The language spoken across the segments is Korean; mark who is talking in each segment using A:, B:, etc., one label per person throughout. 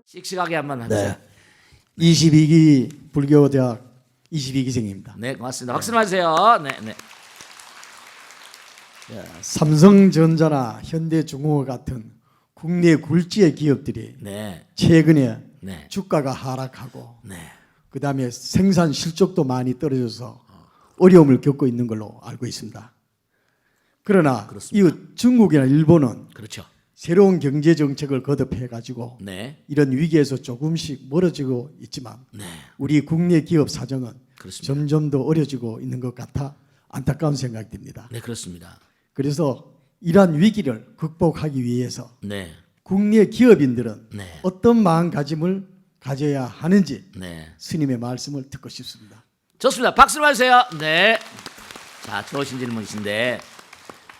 A: 씩씩하게 한번 하세요.
B: 네. 22기 불교대학 22기생입니다.
A: 네, 고맙습니다. 박수 맞으세요. 네, 네.
B: 삼성전자나 현대중공업 같은 국내 굴지의 기업들이
A: 네,
B: 최근에
A: 네,
B: 주가가 하락하고
A: 네.
B: 그다음에 생산 실적도 많이 떨어져서 어려움을 겪고 있는 걸로 알고 있습니다. 그러나
A: 그렇습니다.
B: 이 중국이나 일본은
A: 그렇죠.
B: 새로운 경제 정책을 거듭해 가지고
A: 네,
B: 이런 위기에서 조금씩 멀어지고 있지만
A: 네.
B: 우리 국내 기업 사정은
A: 그렇습니다.
B: 점점 더 어려지고 있는 것 같아 안타까운 생각이 듭니다.
A: 네, 그렇습니다.
B: 그래서 이러한 위기를 극복하기 위해서
A: 네,
B: 국내 기업인들은
A: 네,
B: 어떤 마음가짐을 가져야 하는지
A: 네.
B: 스님의 말씀을 듣고 싶습니다.
A: 좋습니다. 박수 맞으세요. 네. 자, 좋으신 질문이신데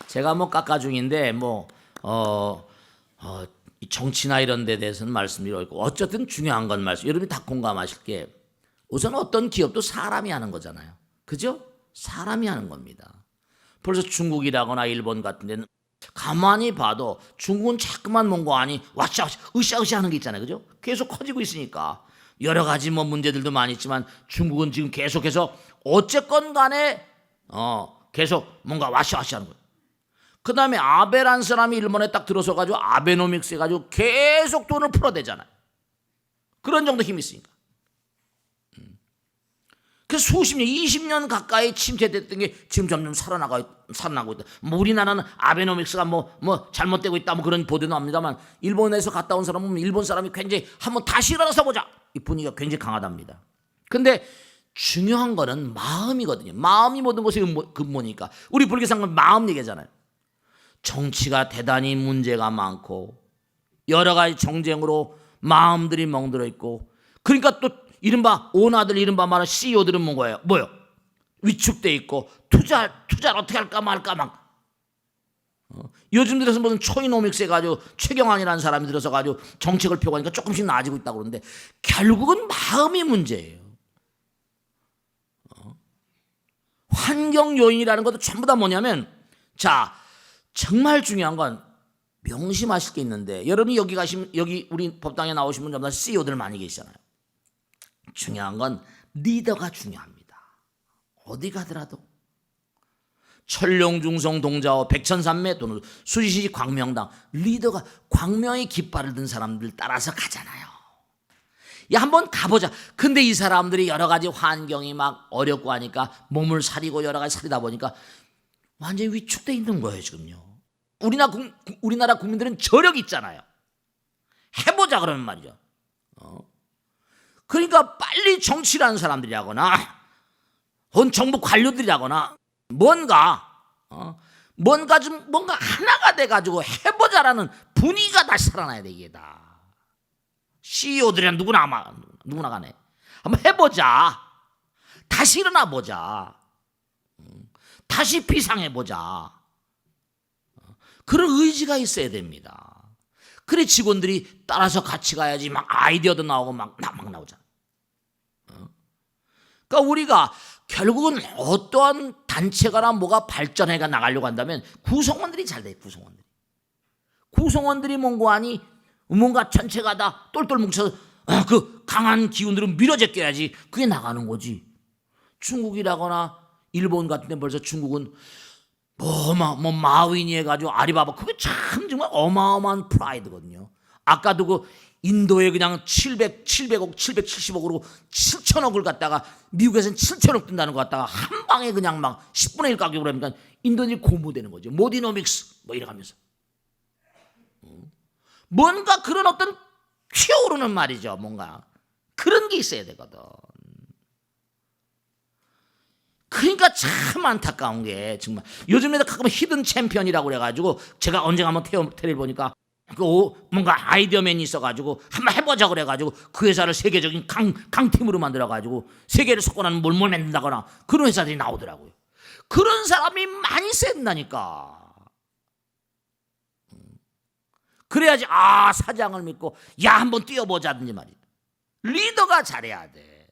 A: 제가 뭐 깎아 중인데 이 정치나 이런 데 대해서는 말씀이 어렵고 어쨌든 중요한 건 말씀. 여러분이 다 공감하실 게 우선 어떤 기업도 사람이 하는 거잖아요. 그죠? 사람이 하는 겁니다. 벌써 중국이라거나 일본 같은 데는 가만히 봐도 중국은 자꾸만 뭔가 아니 와샤와샤 으쌰으쌰 하는 게 있잖아요. 그죠? 계속 커지고 있으니까 여러 가지 뭐 문제들도 많이 있지만 중국은 지금 계속해서 어쨌건 간에 계속 뭔가 와샤와샤 하는 거예요. 그 다음에 아베라는 사람이 일본에 딱 들어서 가지고 아베노믹스 해가지고 계속 돈을 풀어대잖아요. 그런 정도 힘이 있으니까. 그래서 수십 년, 20년 가까이 침체됐던 게 지금 점점 살아나고 있다. 뭐 우리나라는 아베노믹스가 뭐 잘못되고 있다 뭐 그런 보도는 합니다만 일본에서 갔다 온 사람은 일본 사람이 굉장히 한번 다시 일어나서 보자. 이 분위기가 굉장히 강하답니다. 근데 중요한 거는 마음이거든요. 마음이 모든 것의 근본이니까. 우리 불교상은 마음 얘기잖아요. 정치가 대단히 문제가 많고 여러 가지 정쟁으로 마음들이 멍들어 있고 그러니까 또 이른바 오나들 이른바 말하는 CEO들은 뭐예요? 위축돼 있고 투자를 어떻게 할까 말까 막 요즘 들어서 무슨 초이노믹스 해가지고 최경환이라는 사람이 들어서 가지고 정책을 펴가니까 조금씩 나아지고 있다고 그러는데 결국은 마음이 문제예요. 환경 요인이라는 것도 전부 다 뭐냐면 자 정말 중요한 건 명심하실 게 있는데 여러분이 여기 우리 법당에 나오신 분 전부 다 CEO들 많이 계시잖아요. 중요한 건 리더가 중요합니다. 어디 가더라도 천룡중성 동자호 백천산매 또는 수지시 광명당 리더가 광명의 깃발을 든 사람들 따라서 가잖아요. 야 한번 가보자. 근데 이 사람들이 여러 가지 환경이 막 어렵고 하니까 몸을 사리고 여러 가지 사리다 보니까 완전히 위축돼 있는 거예요 지금요. 우리나라 국민들은 저력이 있잖아요. 해보자 그러면 말이죠. 그러니까 빨리 정치라는 사람들이라거나 혹은 정부 관료들이라거나 뭔가 하나가 돼가지고 해보자라는 분위기가 다시 살아나야 돼 이게 다. CEO들이랑 누구나 간에 한번 해보자. 다시 일어나 보자. 다시 비상해보자. 그런 의지가 있어야 됩니다. 그래 직원들이 따라서 같이 가야지 막 아이디어도 나오고 막 나오잖아. 그러니까 우리가 결국은 어떠한 단체가나 뭐가 발전해가 나가려고 한다면 구성원들이 잘 돼. 구성원들이 뭔가 전체가 다 똘똘 뭉쳐서 그 강한 기운으로 밀어제껴야지 그게 나가는 거지. 중국이라거나 일본 같은 데 벌써 중국은 마윈이 해가지고 아리바바 그게 참 정말 어마어마한 프라이드거든요. 아까도 그 인도에 그냥 700억 770억으로 7천억을 갖다가 미국에서는 7천억 든다는 거 갖다가 한 방에 그냥 막 10분의 1 가격으로 하니까 인도들이 고무되는 거죠. 모디노믹스 이래가면서 뭔가 그런 어떤 튀어오르는 말이죠. 뭔가 그런 게 있어야 되거든. 그러니까 참 안타까운 게 정말 요즘에도 가끔 히든 챔피언이라고 그래가지고 제가 언젠가 한번 테레비 보니까 뭔가 아이디어맨이 있어가지고 한번 해보자 그래가지고 그 회사를 세계적인 강팀으로 만들어가지고 세계를 석권하는 뭘 만든다거나 그런 회사들이 나오더라고요. 그런 사람이 많이 센다니까. 그래야지 사장을 믿고 한번 뛰어보자든지 말이야. 리더가 잘해야 돼.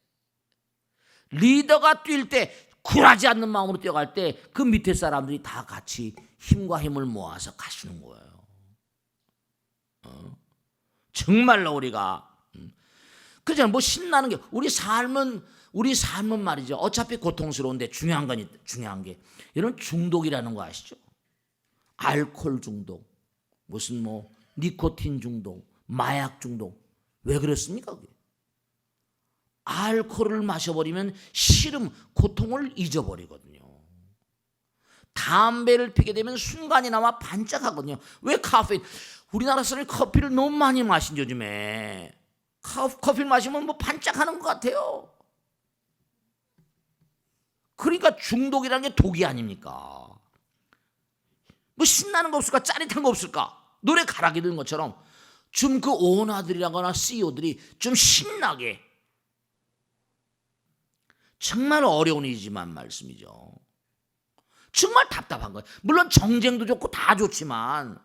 A: 리더가 뛸 때 굴하지 않는 마음으로 뛰어갈 때 그 밑에 사람들이 다 같이 힘과 힘을 모아서 가시는 거예요. 정말로 우리가 그잖아요. 뭐 신나는 게 우리 삶은 말이죠. 어차피 고통스러운데 중요한 게 이런 중독이라는 거 아시죠? 알코올 중독, 무슨 뭐 니코틴 중독, 마약 중독. 왜 그렇습니까? 그게? 알코올을 마셔버리면 시름, 고통을 잊어버리거든요. 담배를 피게 되면 순간이나마 반짝하거든요. 왜 카페인? 우리나라 사람이 커피를 너무 많이 마신 요즘에 커피를 마시면 뭐 반짝하는 것 같아요. 그러니까 중독이라는 게 독이 아닙니까? 뭐 신나는 거 없을까? 짜릿한 거 없을까? 노래 가락이 드는 것처럼 좀 그 오너들이라거나 CEO들이 좀 신나게, 정말 어려운 일이지만 말씀이죠. 정말 답답한 거예요. 물론 정쟁도 좋고 다 좋지만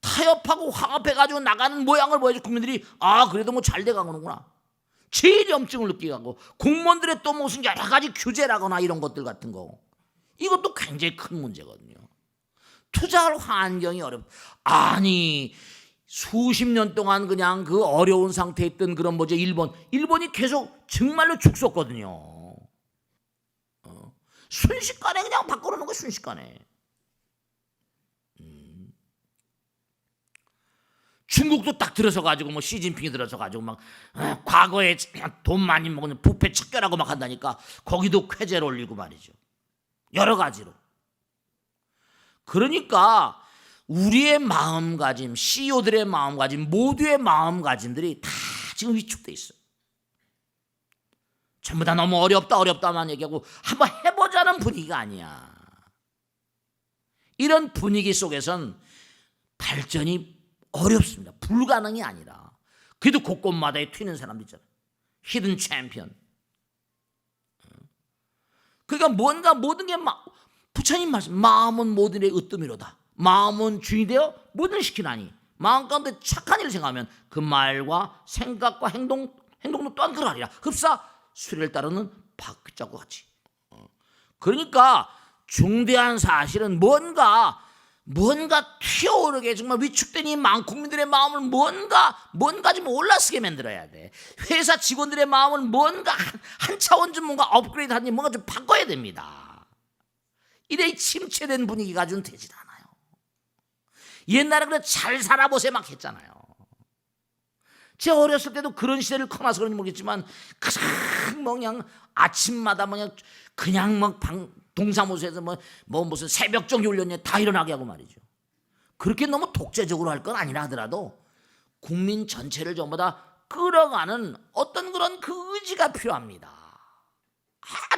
A: 타협하고 화합해가지고 나가는 모양을 보여줘 국민들이 그래도 뭐 잘 돼가는구나. 제일 염증을 느끼게 하고 공무원들의 또 무슨 여러 가지 규제라거나 이런 것들 같은 거, 이것도 굉장히 큰 문제거든요. 투자할 환경이 아니 수십 년 동안 그냥 그 어려운 상태에 있던 그런 뭐죠 일본이 계속 정말로 죽었거든요. 순식간에 그냥 바꿔놓는 거 순식간에. 중국도 딱 들어서 가지고 뭐 시진핑이 들어서 가지고 막 과거에 돈 많이 먹는 부패 척결하고 막 한다니까 거기도 쾌재를 올리고 말이죠. 여러 가지로. 그러니까 우리의 마음가짐, CEO들의 마음가짐, 모두의 마음가짐들이 다 지금 위축돼 있어요. 전부 다 너무 어렵다만 얘기하고 한번 해보자는 분위기가 아니야. 이런 분위기 속에선 발전이 어렵습니다. 불가능이 아니라. 그래도 곳곳마다 튀는 사람도 있잖아요. 히든 챔피언. 그러니까 뭔가 모든 게 부처님 말씀, 마음은 모든 일의 으뜸이로다. 마음은 주인이 되어 모든 일을 시키나니 마음 가운데 착한 일을 생각하면 그 말과 생각과 행동도 또한 그러하리라. 흡사 수레를 따르는 바퀴자국 같이. 그러니까 중대한 사실은 뭔가 튀어오르게 정말 위축된 이 국민들의 마음을 뭔가 좀 올라서게 만들어야 돼. 회사 직원들의 마음을 뭔가 한 차원 좀 뭔가 업그레이드하니 뭔가 좀 바꿔야 됩니다. 이래 침체된 분위기가 좀 되질 않아요. 옛날에 그래 잘 살아보세 막 했잖아요. 제 어렸을 때도 그런 시대를 커나서 그런지 모르겠지만 가장 그냥 아침마다 그냥 동사무소에서 무슨 새벽종이 울렸냐 다 일어나게 하고 말이죠. 그렇게 너무 독재적으로 할 건 아니라 하더라도 국민 전체를 전부 다 끌어가는 어떤 그런 그 의지가 필요합니다.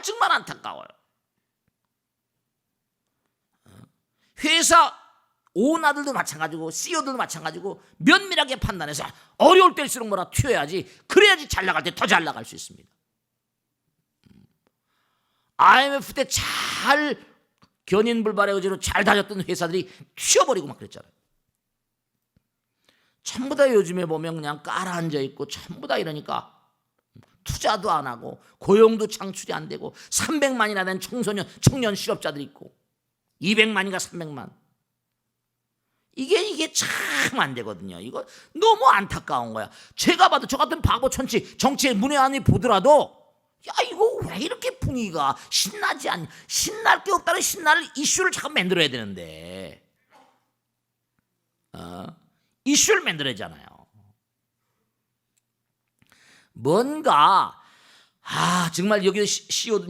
A: 정말 안타까워요. 회사 오너들도 마찬가지고 CEO들도 마찬가지고 면밀하게 판단해서 어려울 때일수록 튀어야지. 그래야지 잘 나갈 때 더 잘 나갈 수 있습니다. IMF 때 잘 견인불발의 의지로 잘 다녔던 회사들이 튀어버리고 막 그랬잖아요. 전부 다 요즘에 보면 그냥 깔아앉아 있고 전부 다 이러니까 투자도 안 하고 고용도 창출이 안 되고 300만이나 된 청년 실업자들이 있고 200만인가 300만. 이게 참 안 되거든요. 이거 너무 안타까운 거야. 제가 봐도 저 같은 바보 천치 정치에 문외한이 보더라도 이거 왜 이렇게 분위기가 신나지 않냐. 신날 게 없다는 신날 이슈를 자꾸 만들어야 되는데 이슈를 만들어야잖아요. 뭔가 정말 여기 CEO들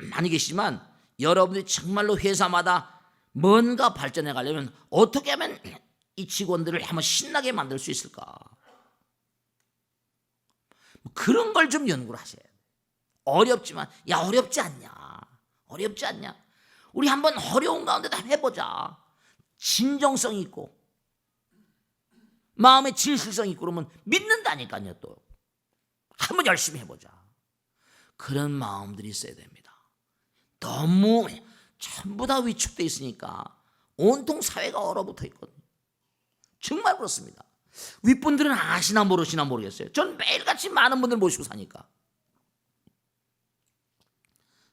A: 많이 계시지만 여러분들이 정말로 회사마다 뭔가 발전해 가려면 어떻게 하면 이 직원들을 한번 신나게 만들 수 있을까? 그런 걸 좀 연구를 하셔야 돼요. 어렵지만 어렵지 않냐? 우리 한번 어려운 가운데 다 해보자. 진정성 있고 마음의 진실성 있고 그러면 믿는다니까요. 또 한번 열심히 해보자. 그런 마음들이 있어야 됩니다. 너무 전부 다 위축돼 있으니까 온통 사회가 얼어붙어 있거든요. 정말 그렇습니다. 윗분들은 아시나 모르시나 모르겠어요. 전 매일같이 많은 분들 모시고 사니까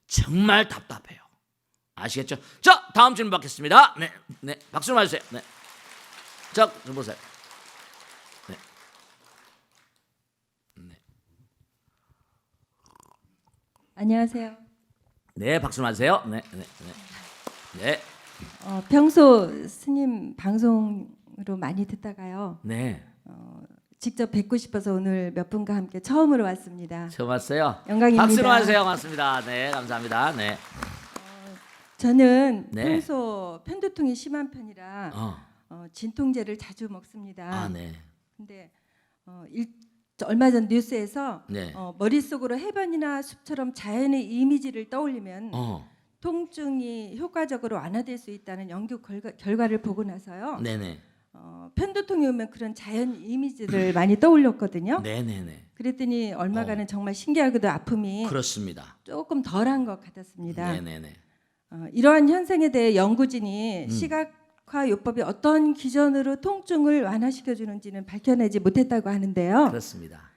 A: 정말 답답해요. 아시겠죠? 자, 다음 질문 받겠습니다. 네, 박수를 맞으세요. 네, 자, 좀 보세요. 네.
C: 안녕하세요.
A: 네, 박수 맞으세요. 네, 네, 네. 네.
C: 평소 스님 방송으로 많이 듣다가요.
A: 네.
C: 직접 뵙고 싶어서 오늘 몇 분과 함께 처음으로 왔습니다.
A: 처음 왔어요.
C: 영광입니다.
A: 박수로 하세요. 맞습니다. 네, 감사합니다. 네.
C: 저는
A: 네.
C: 평소 편두통이 심한 편이라 진통제를 자주 먹습니다.
A: 아, 네.
C: 근데 얼마 전 뉴스에서
A: 네.
C: 머릿속으로 해변이나 숲처럼 자연의 이미지를 떠올리면 통증이 효과적으로 완화될 수 있다는 연구 결과를 보고 나서요.
A: 네네.
C: 편두통이 오면 그런 자연 이미지를 많이 떠올렸거든요.
A: 네네네.
C: 그랬더니 얼마간은 정말 신기하게도 아픔이
A: 그렇습니다.
C: 조금 덜한 것 같았습니다.
A: 네네네.
C: 이러한 현상에 대해 연구진이 시각화요법이 어떤 기전으로 통증을 완화시켜 주는지는 밝혀내지 못했다고 하는데요.
A: 그렇습니다.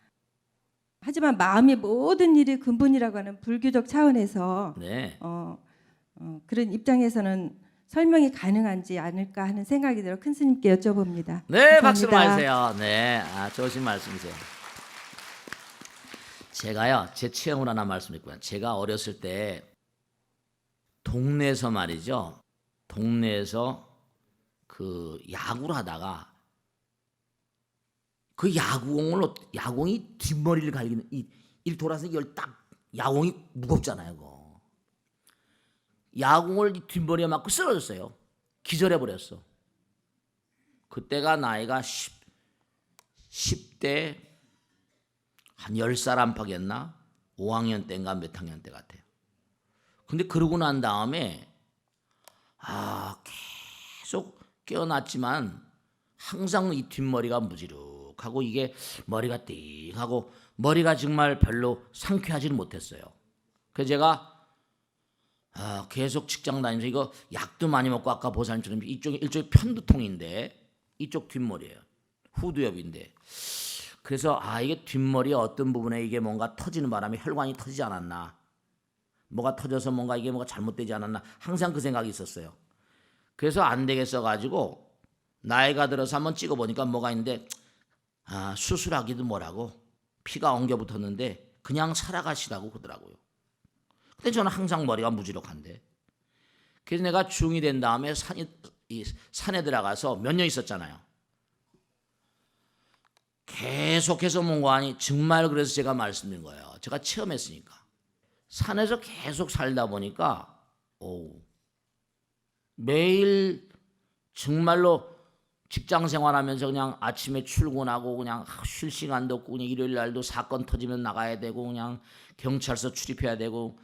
C: 하지만 마음이 모든 일의 근본이라고 하는 불교적 차원에서
A: 네.
C: 그런 입장에서는 설명이 가능한지 않을까 하는 생각이 들어 큰 스님께 여쭤봅니다.
A: 네, 박수로
C: 감사합니다.
A: 맞으세요. 네, 좋으신 말씀이세요. 제가요, 제 체험을 하나 말씀드릴게요. 제가 어렸을 때 동네에서 말이죠. 동네에서 그 야구를 하다가 그 야구공이 뒷머리를 갈기는 이 돌아서 이걸 딱 야구공이 무겁잖아요. 그거. 야구공을 뒷머리에 맞고 쓰러졌어요. 기절해 버렸어. 그때가 나이가 10대 한 10살 안팎이었나? 5학년 때인가 몇 학년 때 같아요. 근데 그러고 난 다음에 계속 깨어났지만 항상 이 뒷머리가 무지룩하고 이게 머리가 띵하고 머리가 정말 별로 상쾌하지는 못했어요. 그래서 제가 계속 직장 다니면서 이거 약도 많이 먹고 아까 보살님처럼 일종의 편두통인데 이쪽 뒷머리예요. 후두엽인데. 그래서 이게 뒷머리 어떤 부분에 이게 뭔가 터지는 바람에 혈관이 터지지 않았나. 뭐가 터져서 이게 뭐가 잘못되지 않았나. 항상 그 생각이 있었어요. 그래서 안 되겠어 가지고 나이가 들어서 한번 찍어보니까 뭐가 있는데 수술하기도 뭐라고 피가 엉겨 붙었는데 그냥 살아가시라고 그러더라고요. 근데 저는 항상 머리가 무지럭한데. 그래서 내가 중2 된 다음에 산에 들어가서 몇 년 있었잖아요. 계속해서 뭔가 하니 정말 그래서 제가 말씀드린 거예요. 제가 체험했으니까. 산에서 계속 살다 보니까 매일 정말로 직장 생활하면서 그냥 아침에 출근하고 그냥 쉴 시간도 없고 그냥 일요일 날도 사건 터지면 나가야 되고 그냥 경찰서 출입해야 되고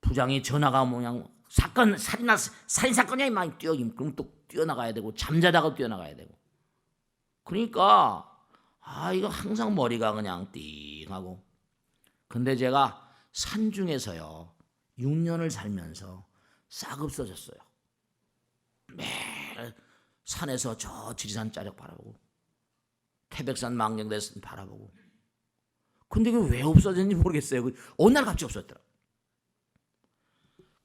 A: 부장이 전화가 오면 그냥 살인 사건이야 막 그럼 또 뛰어나가야 되고 잠자다가 뛰어나가야 되고 그러니까 이거 항상 머리가 그냥 띵하고. 근데 제가 산중에서요 6년을 살면서 싹 없어졌어요. 매일 산에서 저 지리산 자락 바라보고 태백산 망경대산 바라보고. 근데 그게 왜 없어졌는지 모르겠어요. 어느 날 갑자기 없어졌더라.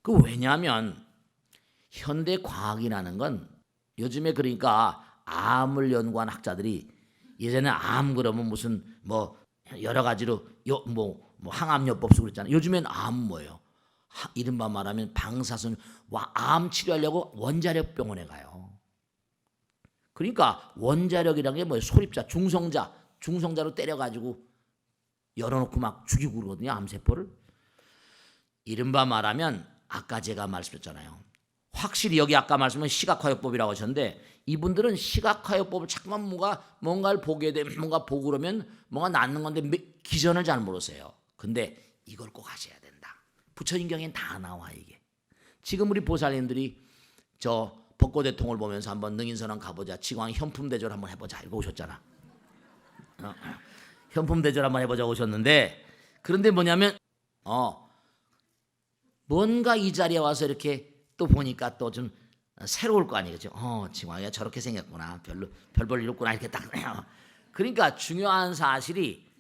A: 그 왜냐하면 현대 과학이라는 건 요즘에 그러니까 암을 연구한 학자들이 예전에 암 그러면 무슨 뭐 여러 가지로 뭐 항암요법 쓰고 그랬잖아요. 요즘엔 암 뭐예요? 이른바 말하면 방사선 암 치료하려고 원자력 병원에 가요. 그러니까 원자력이라는 게 뭐예요? 소립자, 중성자로 때려가지고 열어놓고 막 죽이고 그러거든요. 암세포를. 이른바 말하면 아까 제가 말씀드렸잖아요. 확실히 여기 아까 말씀은 시각화요법이라고 하셨는데 이분들은 시각화요법을 자꾸만 뭔가를 보게 되면 뭔가 보고 그러면 뭔가 낫는 건데 기전을 잘 모르세요. 근데 이걸 꼭 하셔야 된다. 부처인경엔 다 나와 이게. 지금 우리 보살님들이 저 벚꽃대통을 보면서 한번 능인선언 가보자. 지광 현품대절 한번 해보자. 이거 오셨잖아. 현품대절 한번 해보자 오셨는데 그런데 뭐냐면 뭔가 이 자리에 와서 이렇게 또 보니까 또 좀 새로울 거 아니겠죠. 지광이가 저렇게 생겼구나. 별 볼 일 없구나. 이렇게 딱. 그러니까 중요한 사실이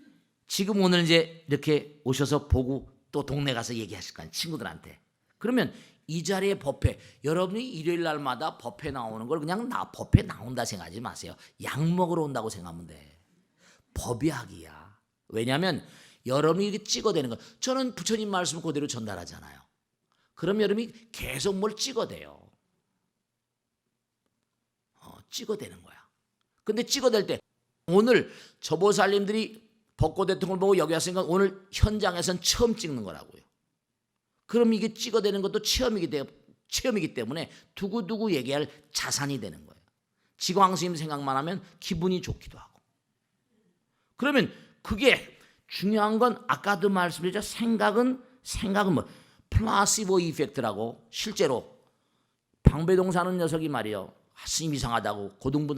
A: 지금 오늘 이제 이렇게 오셔서 보고 또 동네 가서 얘기하실 거 아니에요. 친구들한테. 그러면 이 자리에 법회, 여러분이 일요일 날마다 법회 나오는 걸 그냥 법회 나온다 생각하지 마세요. 약 먹으러 온다고 생각하면 돼. 법약이야. 왜냐하면 여러분이 이렇게 찍어대는 거. 저는 부처님 말씀을 그대로 전달하잖아요. 그럼 여러분이 계속 뭘 찍어대요. 찍어대는 거야. 근데 찍어댈 때 오늘 저 보살님들이 벚꽃 대통령을 보고 여기 왔으니까 오늘 현장에선 처음 찍는 거라고요. 그럼 이게 찍어대는 것도 체험이기 때문에 두고두고 얘기할 자산이 되는 거예요. 지광스님 생각만 하면 기분이 좋기도 하고. 그러면 그게 중요한 건 아까도 말씀드렸죠. 생각은 뭐 플라시보 이펙트라고 실제로 방배동 사는 녀석이 말이요. 스님 이상하다고 고등부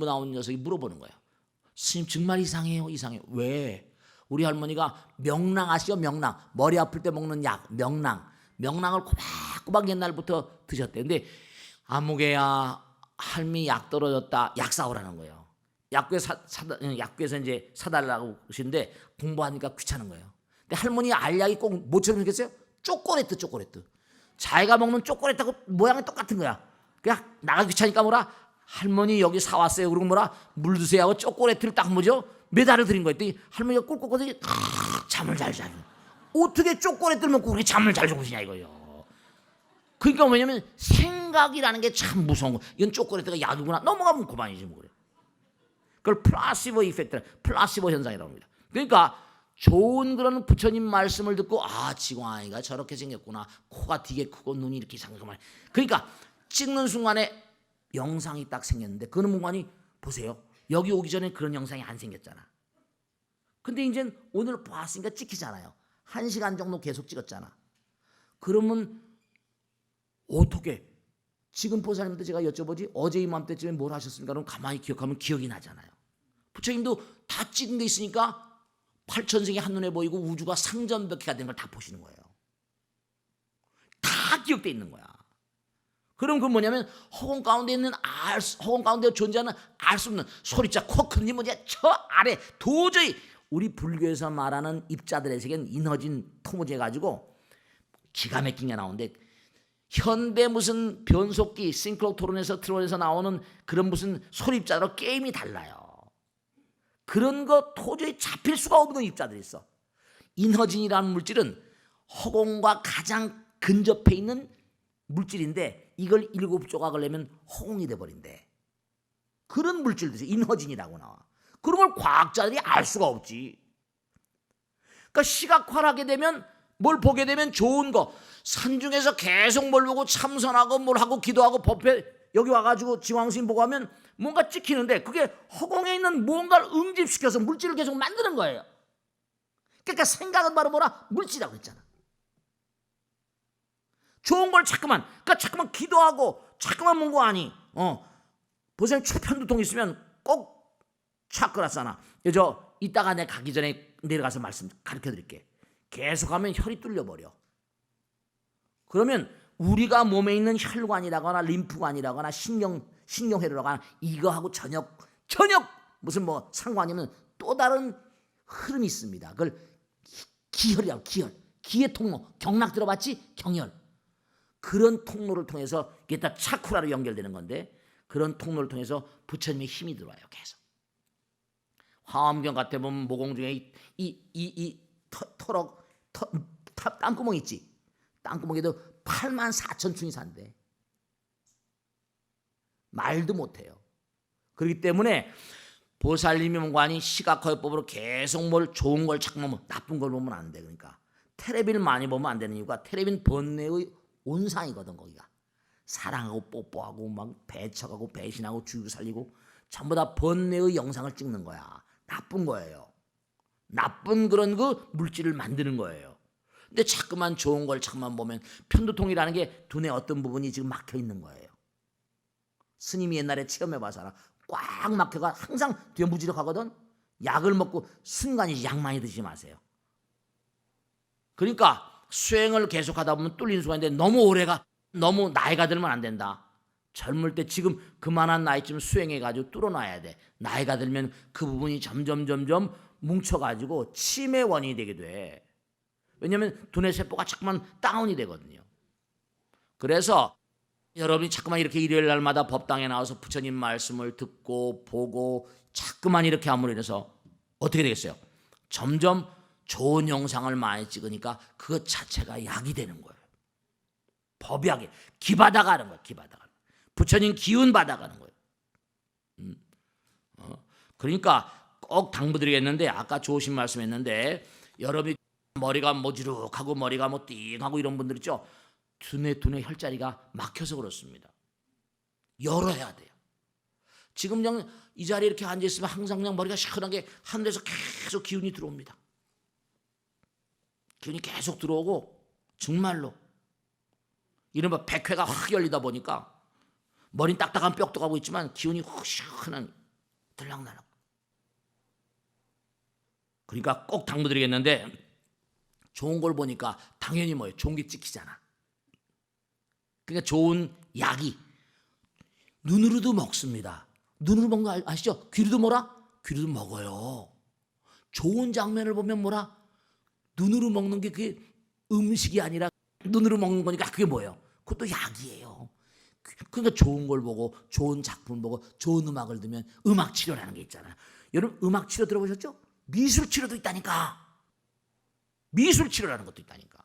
A: 나온 녀석이 물어보는 거예요. 스님 정말 이상해요. 왜? 우리 할머니가 명랑 아시죠? 명랑. 머리 아플 때 먹는 약 명랑을 꼬박꼬박 옛날부터 드셨대. 근데 아무개야 할미 약 떨어졌다. 약 사오라는 거예요. 약국에서 이제 사달라고 그러시는데 공부하니까 귀찮은 거예요. 근데 할머니 알약이 꼭 뭐처럼 생겼어요? 초콜릿. 자기가 먹는 초콜릿하고 모양이 똑같은 거야. 그냥 나가 귀찮으니까 뭐라 할머니 여기 사왔어요. 그리고 뭐라 물 드세요 하고 초콜릿을 딱 뭐죠? 메달을 드린 거예요. 할머니가 꿀꺽거리더니 잠을 잘 자요. 어떻게 초콜릿을 먹고 그렇게 잠을 잘 주무시냐 이거예요. 그러니까 왜냐면 생각이라는 게 참 무서운 거. 이건 초콜릿가 약이구나. 넘어가면 그만이지 뭐 그래. 그걸 플라시보 이펙트, 플라시보 현상이라고 합니다. 그러니까 좋은 그런 부처님 말씀을 듣고 지광이가 저렇게 생겼구나. 코가 되게 크고 눈이 이렇게 이상하구나. 그러니까 찍는 순간에 영상이 딱 생겼는데 그런 순간이 보세요. 여기 오기 전에 그런 영상이 안 생겼잖아. 근데 이제 오늘 봤으니까 찍히잖아요. 1시간 정도 계속 찍었잖아. 그러면 어떻게 지금 보살님한테 제가 여쭤보지 어제 이맘때쯤에 뭘 하셨습니까? 그럼 가만히 기억하면 기억이 나잖아요. 부처님도 다 찍은 게 있으니까 8천생이 한눈에 보이고 우주가 상전벽해가 된 걸 다 보시는 거예요. 다 기억돼 있는 거야. 그럼 그 뭐냐면 허공 가운데 존재하는 알 수 없는 소리자 코 큰 이 뭐냐 저 아래 도저히 우리 불교에서 말하는 입자들의 세계는 인허진 토무제 가지고 기가 막힌 게 나오는데 현대 무슨 변속기 싱크로토론에서 트론에서 나오는 그런 무슨 소리 입자로 게임이 달라요. 그런 거 도저히 잡힐 수가 없는 입자들이 있어. 인허진이라는 물질은 허공과 가장 근접해 있는 물질인데 이걸 7조각을 내면 허공이 돼버린대. 그런 물질들이 인허진이라고 나와. 그런 걸 과학자들이 알 수가 없지. 그러니까 시각화를 하게 되면 뭘 보게 되면 좋은 거 산중에서 계속 뭘 보고 참선하고 뭘 하고 기도하고 법회 여기 와가지고 지광스님 보고 하면 뭔가 찍히는데 그게 허공에 있는 무언가를 응집시켜서 물질을 계속 만드는 거예요. 그러니까 생각은 바로 뭐라? 물질이라고 했잖아. 좋은 걸 자꾸만 기도하고 자꾸만 뭔가 아니 보세요. 편두통 있으면 꼭 차크라사나 저 이따가 내가 가기 전에 내려가서 말씀 가르쳐 드릴게. 계속하면 혈이 뚫려버려. 그러면 우리가 몸에 있는 혈관이라거나 림프관이라거나 신경회로라거나 이거하고 전혀 무슨 뭐 상관이 없는 또 다른 흐름이 있습니다. 그걸 기혈이라고 기의 통로. 경락 들어봤지? 경혈. 그런 통로를 통해서 이게 다 차크라로 연결되는 건데 그런 통로를 통해서 부처님의 힘이 들어와요. 계속. 화엄경 같아 보면 모공 중에 땅구멍 있지. 땅구멍에도 84,000층이 산대. 말도 못해요. 그렇기 때문에 보살님이 뭔가니 시각화요법으로 계속 뭘 좋은 걸 찾고 보면 나쁜 걸 보면 안 돼. 그러니까 텔레비를 많이 보면 안 되는 이유가 텔레비는 번뇌의 온상이거든. 거기가 사랑하고 뽀뽀하고 막 배척하고 배신하고 죽이고 살리고 전부 다 번뇌의 영상을 찍는 거야. 나쁜 거예요. 나쁜 그런 그 물질을 만드는 거예요. 근데 자꾸만 좋은 걸 자꾸만 보면 편두통이라는 게 두뇌 어떤 부분이 지금 막혀 있는 거예요. 스님이 옛날에 체험해봐서 꽉 막혀가 항상 뒤에 무지력하거든. 약을 먹고 순간이 약 많이 드시지 마세요. 그러니까 수행을 계속하다 보면 뚫리는 수가 있는데 너무 나이가 들면 안 된다. 젊을 때 지금 그만한 나이쯤 수행해가지고 뚫어놔야 돼. 나이가 들면 그 부분이 점점 뭉쳐가지고 치매 원인이 되게 돼. 왜냐하면 두뇌 세포가 자꾸만 다운이 되거든요. 그래서 여러분이 자꾸만 이렇게 일요일 날마다 법당에 나와서 부처님 말씀을 듣고 보고 자꾸만 이렇게 함으로 인해서 어떻게 되겠어요? 점점 좋은 영상을 많이 찍으니까 그것 자체가 약이 되는 거예요. 법약이 기 받아가는 거예요. 기 받아가는. 부처님 기운 받아가는 거예요. 그러니까 꼭 당부드리겠는데 아까 좋으신 말씀했는데 여러분이 머리가 모지룩하고 머리가 뭐 띵하고 이런 분들 있죠. 두뇌 혈자리가 막혀서 그렇습니다. 열어야 돼요. 지금 그냥 이 자리에 이렇게 앉아 있으면 항상 그냥 머리가 시원하게 하늘에서 계속 기운이 들어옵니다. 기운이 계속 들어오고 정말로 이른바 백회가 확 열리다 보니까 머리는 딱딱한 뼈도 가고 있지만 기운이 확 시원한 들락날락. 그러니까 꼭 당부드리겠는데 좋은 걸 보니까 당연히 뭐예요? 좋은 게 찍히잖아. 그러니까 좋은 약이 눈으로도 먹습니다. 눈으로 먹는 거 아시죠? 귀로도 뭐라? 귀로도 먹어요. 좋은 장면을 보면 뭐라? 눈으로 먹는 게 그게 음식이 아니라 눈으로 먹는 거니까 그게 뭐예요? 그것도 약이에요. 그러니까 좋은 걸 보고 좋은 작품 보고 좋은 음악을 들으면 음악 치료라는 게 있잖아요. 여러분 음악 치료 들어보셨죠? 미술 치료도 있다니까. 미술 치료라는 것도 있다니까.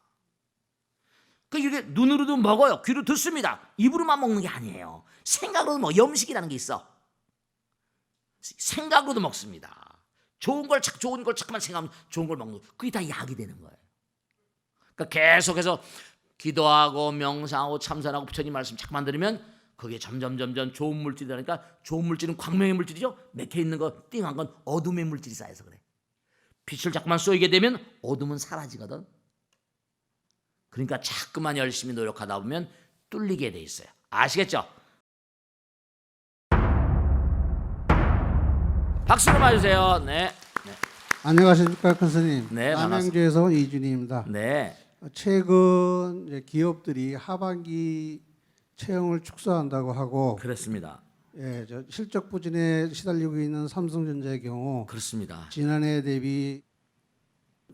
A: 이게 눈으로도 먹어요. 귀로 듣습니다. 입으로만 먹는 게 아니에요. 생각으로도 뭐 염식이라는 게 있어. 생각으로도 먹습니다. 좋은 걸 자꾸만 생각하면 좋은 걸 먹는 거. 그게 다 약이 되는 거예요. 그러니까 계속해서 기도하고 명상하고 참선하고 부처님 말씀 자꾸만 들으면 거기에 점점 좋은 물질이 되니까 좋은 물질은 광명의 물질이죠. 맥혀 있는 거 띵한 건 어둠의 물질이 쌓여서 그래. 빛을 자꾸만 쏘이게 되면 어둠은 사라지거든. 그러니까 자꾸만 열심히 노력하다 보면 뚫리게 돼 있어요. 아시겠죠? 박수로 맞으세요. 네.
D: 안녕하십니까, 큰 스님.
A: 네,
D: 남양주에서 온 이준희입니다.
A: 네.
D: 최근 이제 기업들이 하반기 채용을 축소한다고 하고,
A: 그렇습니다.
D: 예, 저 실적 부진에 시달리고 있는 삼성전자의 경우
A: 그렇습니다.
D: 지난해 대비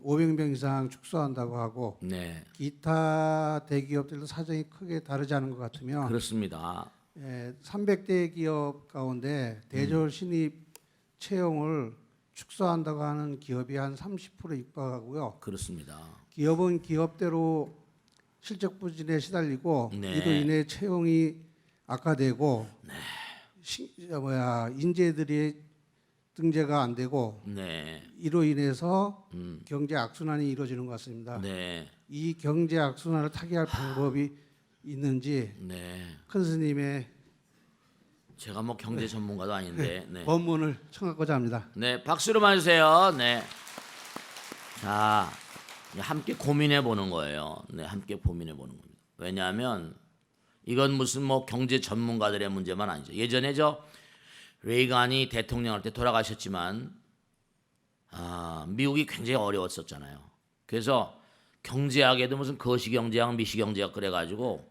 D: 500명 이상 축소한다고 하고,
A: 네.
D: 기타 대기업들도 사정이 크게 다르지 않은 것 같으며,
A: 그렇습니다.
D: 예, 300대 기업 가운데 대졸 신입 채용을 축소한다고 하는 기업이 한 30% 육박하고요.
A: 그렇습니다.
D: 기업은 기업대로 실적 부진에 시달리고
A: 네.
D: 이로 인해 채용이 악화되고 인재들이 등재가 안 되고
A: 네.
D: 이로 인해서 경제 악순환이 이루어지는 것 같습니다.
A: 네.
D: 이 경제 악순환을 타개할 방법이 있는지
A: 네.
D: 큰 스님의
A: 제가 뭐 경제 전문가도 아닌데. 네.
D: 법문을 청하고자 합니다.
A: 네, 박수로 맞으세요. 네. 자, 함께 고민해 보는 거예요. 네, 함께 고민해 보는 겁니다. 왜냐하면 이건 무슨 뭐 경제 전문가들의 문제만 아니죠. 예전에 레이간이 대통령할 때 돌아가셨지만 미국이 굉장히 어려웠었잖아요. 그래서 경제학에도 무슨 거시경제학, 미시경제학 그래가지고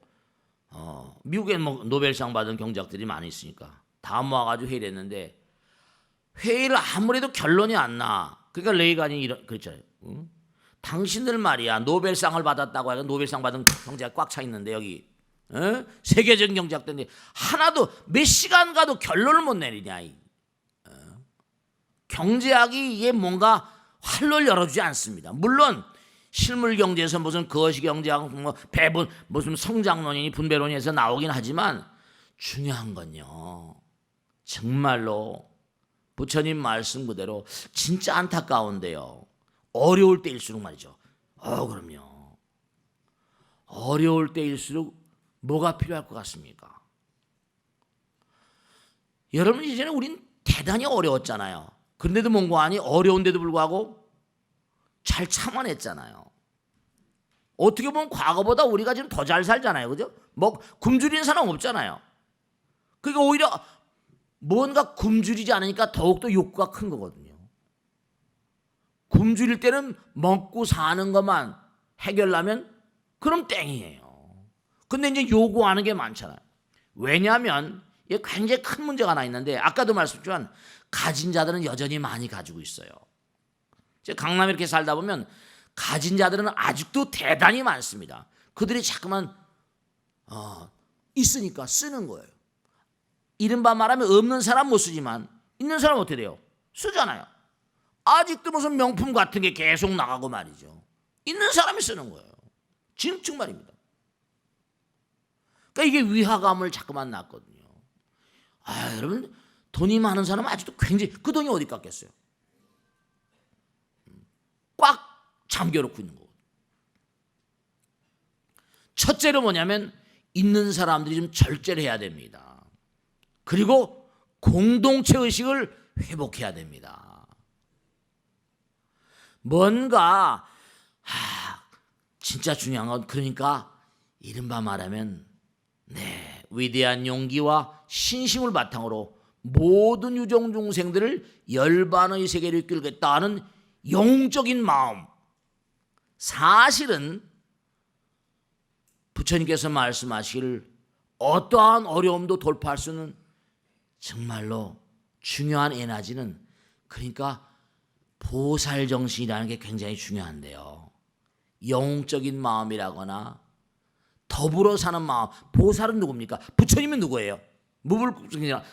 A: 미국에 뭐 노벨상 받은 경제학들이 많이 있으니까 다 모아가지고 회의를 했는데 회의를 아무래도 결론이 안 나. 그러니까 레이간이 그랬잖아요. 응? 당신들 말이야 노벨상을 받았다고 해서 노벨상 받은 경제학 꽉 차 있는데 여기 세계적인 경제학들인데 하나도 몇 시간 가도 결론을 못 내리냐. 경제학이 이게 뭔가 활로를 열어주지 않습니다. 물론 실물 경제에서 무슨 거시경제학, 뭐 배분, 무슨 성장론이니 분배론에서 나오긴 하지만 중요한 건요. 정말로 부처님 말씀 그대로 진짜 안타까운데요. 어려울 때일수록 말이죠. 그럼요. 어려울 때일수록 뭐가 필요할 것 같습니까? 여러분 이제는 우린 대단히 어려웠잖아요. 그런데도 뭔가 아니 어려운데도 불구하고 잘 참아냈잖아요. 어떻게 보면 과거보다 우리가 지금 더 잘 살잖아요. 그죠? 뭐 굶주리는 사람 없잖아요. 그러니까 오히려 뭔가 굶주리지 않으니까 더욱더 욕구가 큰 거거든요. 굶주릴 때는 먹고 사는 것만 해결하면 그럼 땡이에요. 근데 이제 요구하는 게 많잖아요. 왜냐하면 이게 굉장히 큰 문제가 하나 있는데 아까도 말씀드렸지만 가진 자들은 여전히 많이 가지고 있어요. 강남에 이렇게 살다 보면 가진 자들은 아직도 대단히 많습니다. 그들이 자꾸만 있으니까 쓰는 거예요. 이른바 말하면 없는 사람 못 쓰지만 있는 사람 어떻게 돼요? 쓰잖아요. 아직도 무슨 명품 같은 게 계속 나가고 말이죠. 있는 사람이 쓰는 거예요. 지금 말입니다. 그러니까 이게 위화감을 자꾸만 낳거든요. 아, 여러분 돈이 많은 사람은 아직도 굉장히 그 돈이 어디 갔겠어요? 꽉 잠겨놓고 있는 거거든요. 첫째로 뭐냐면 있는 사람들이 좀 절제를 해야 됩니다. 그리고 공동체 의식을 회복해야 됩니다. 뭔가 진짜 중요한 건 그러니까 이른바 말하면 위대한 용기와 신심을 바탕으로 모든 유정 중생들을 열반의 세계로 이끌겠다는 영웅적인 마음. 사실은 부처님께서 말씀하시기를 어떠한 어려움도 돌파할 수 있는 정말로 중요한 에너지는 그러니까 보살정신이라는 게 굉장히 중요한데요. 영웅적인 마음이라거나 더불어 사는 마음. 보살은 누굽니까? 부처님은 누구예요? 무불국생이라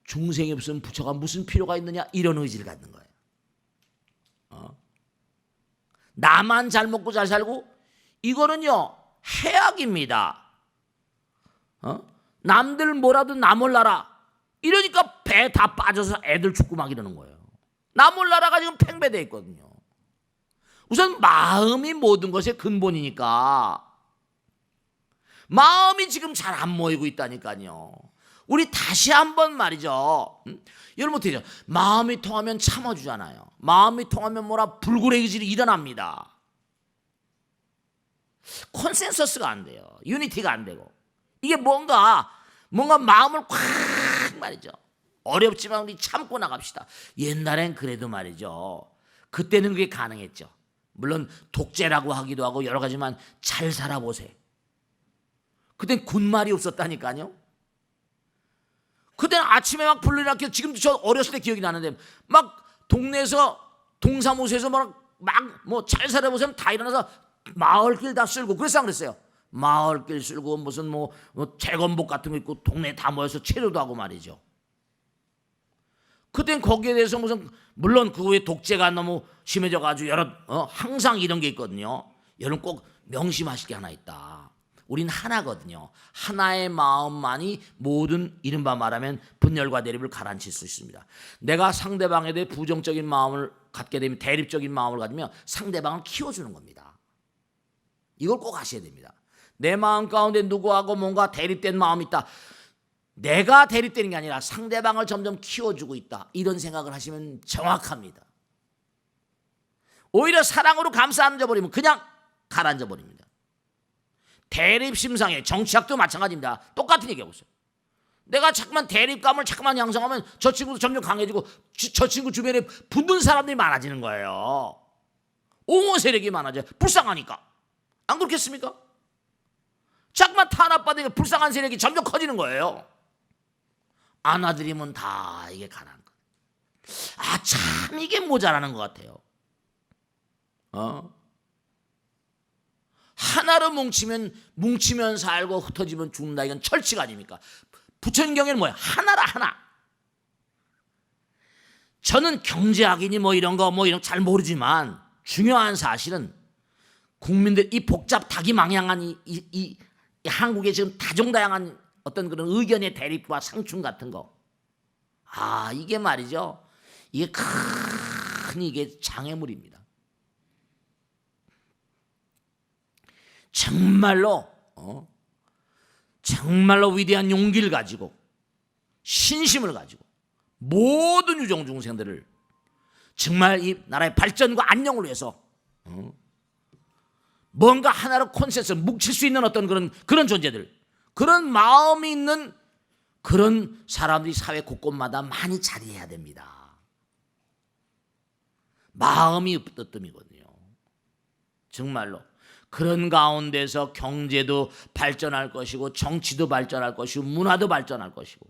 A: 중생이 없으면 부처가 무슨 필요가 있느냐 이런 의지를 갖는 거예요. 나만 잘 먹고 잘 살고 이거는요 해악입니다. 남들 뭐라도 나 몰라라 이러니까 배 다 빠져서 애들 죽고 막 이러는 거예요. 나 몰라라가 지금 팽배되어 있거든요. 우선 마음이 모든 것의 근본이니까 마음이 지금 잘 안 모이고 있다니까요. 우리 다시 한번 말이죠. 여러분 어떻게 해요? 마음이 통하면 참아주잖아요. 마음이 통하면 뭐라 불굴의 의질이 일어납니다. 콘센서스가 안 돼요. 유니티가 안 되고 이게 뭔가 마음을 콱 말이죠. 어렵지만 우리 참고 나갑시다. 옛날엔 그래도 말이죠. 그때는 그게 가능했죠. 물론 독재라고 하기도 하고 여러 가지만 잘 살아보세요. 그땐 군말이 없었다니까요. 그때는 아침에 막 불러일으켜 지금도 저 어렸을 때 기억이 나는데 막 동네에서 동사무소에서 막 뭐 잘 살아보세요 다 일어나서 마을길 다 쓸고 그랬어요. 마을길 쓸고 무슨 뭐 재건복 같은 거 있고 동네 다 모여서 체류도 하고 말이죠. 그땐 거기에 대해서 무슨 물론 그 후에 독재가 너무 심해져 가지고 여러 항상 이런 게 있거든요. 여러분 꼭 명심하실 게 하나 있다. 우린 하나거든요. 하나의 마음만이 모든 이른바 말하면 분열과 대립을 가라앉힐 수 있습니다. 내가 상대방에 대해 부정적인 마음을 갖게 되면 대립적인 마음을 가지면 상대방을 키워주는 겁니다. 이걸 꼭 아셔야 됩니다. 내 마음 가운데 누구하고 뭔가 대립된 마음이 있다. 내가 대립되는 게 아니라 상대방을 점점 키워주고 있다. 이런 생각을 하시면 정확합니다. 오히려 사랑으로 감싸안아버리면 그냥 가라앉아버립니다. 대립심상에 정치학도 마찬가지입니다. 똑같은 얘기하고 있어요. 내가 자꾸만 대립감을 자꾸만 양성하면 저 친구도 점점 강해지고 저 친구 주변에 붙는 사람들이 많아지는 거예요. 옹호 세력이 많아져요. 불쌍하니까. 안 그렇겠습니까? 자꾸만 탄압받으니까 불쌍한 세력이 점점 커지는 거예요. 안아드리면 다 이게 가라앉는 거예요. 참 이게 모자라는 것 같아요. 하나로 뭉치면 살고 흩어지면 죽는다. 이건 철칙 아닙니까? 부처님 경에는 뭐예요? 하나라 하나. 저는 경제학이니 뭐 이런 거 잘 모르지만 중요한 사실은 국민들 이 복잡 다기망양한 이 한국의 지금 다종다양한 어떤 그런 의견의 대립과 상충 같은 거. 이게 말이죠. 이게 큰 이게 장애물입니다. 정말로 위대한 용기를 가지고 신심을 가지고 모든 유정 중생들을 정말 이 나라의 발전과 안녕을 위해서 뭔가 하나로 콘센서스 뭉칠 수 있는 어떤 그런 존재들, 그런 마음이 있는 그런 사람들이 사회 곳곳마다 많이 자리해야 됩니다. 마음이 으뜸이거든요. 정말로. 그런 가운데서 경제도 발전할 것이고 정치도 발전할 것이고 문화도 발전할 것이고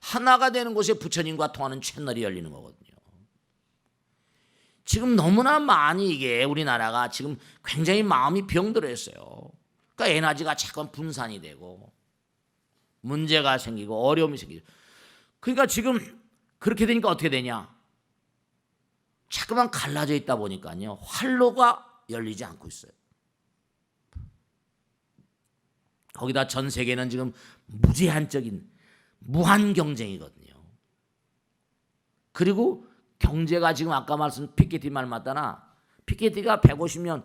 A: 하나가 되는 곳에 부처님과 통하는 채널이 열리는 거거든요. 지금 너무나 많이 이게 우리나라가 지금 굉장히 마음이 병들어 있어요. 그러니까 에너지가 자꾸 분산이 되고 문제가 생기고 어려움이 생기고 그러니까 지금 그렇게 되니까 어떻게 되냐? 자꾸만 갈라져 있다 보니까요, 활로가 열리지 않고 있어요. 거기다 전 세계는 지금 무제한적인 무한 경쟁이거든요. 그리고 경제가 지금 아까 말씀 피케티 말 맞다나, 피케티가 150년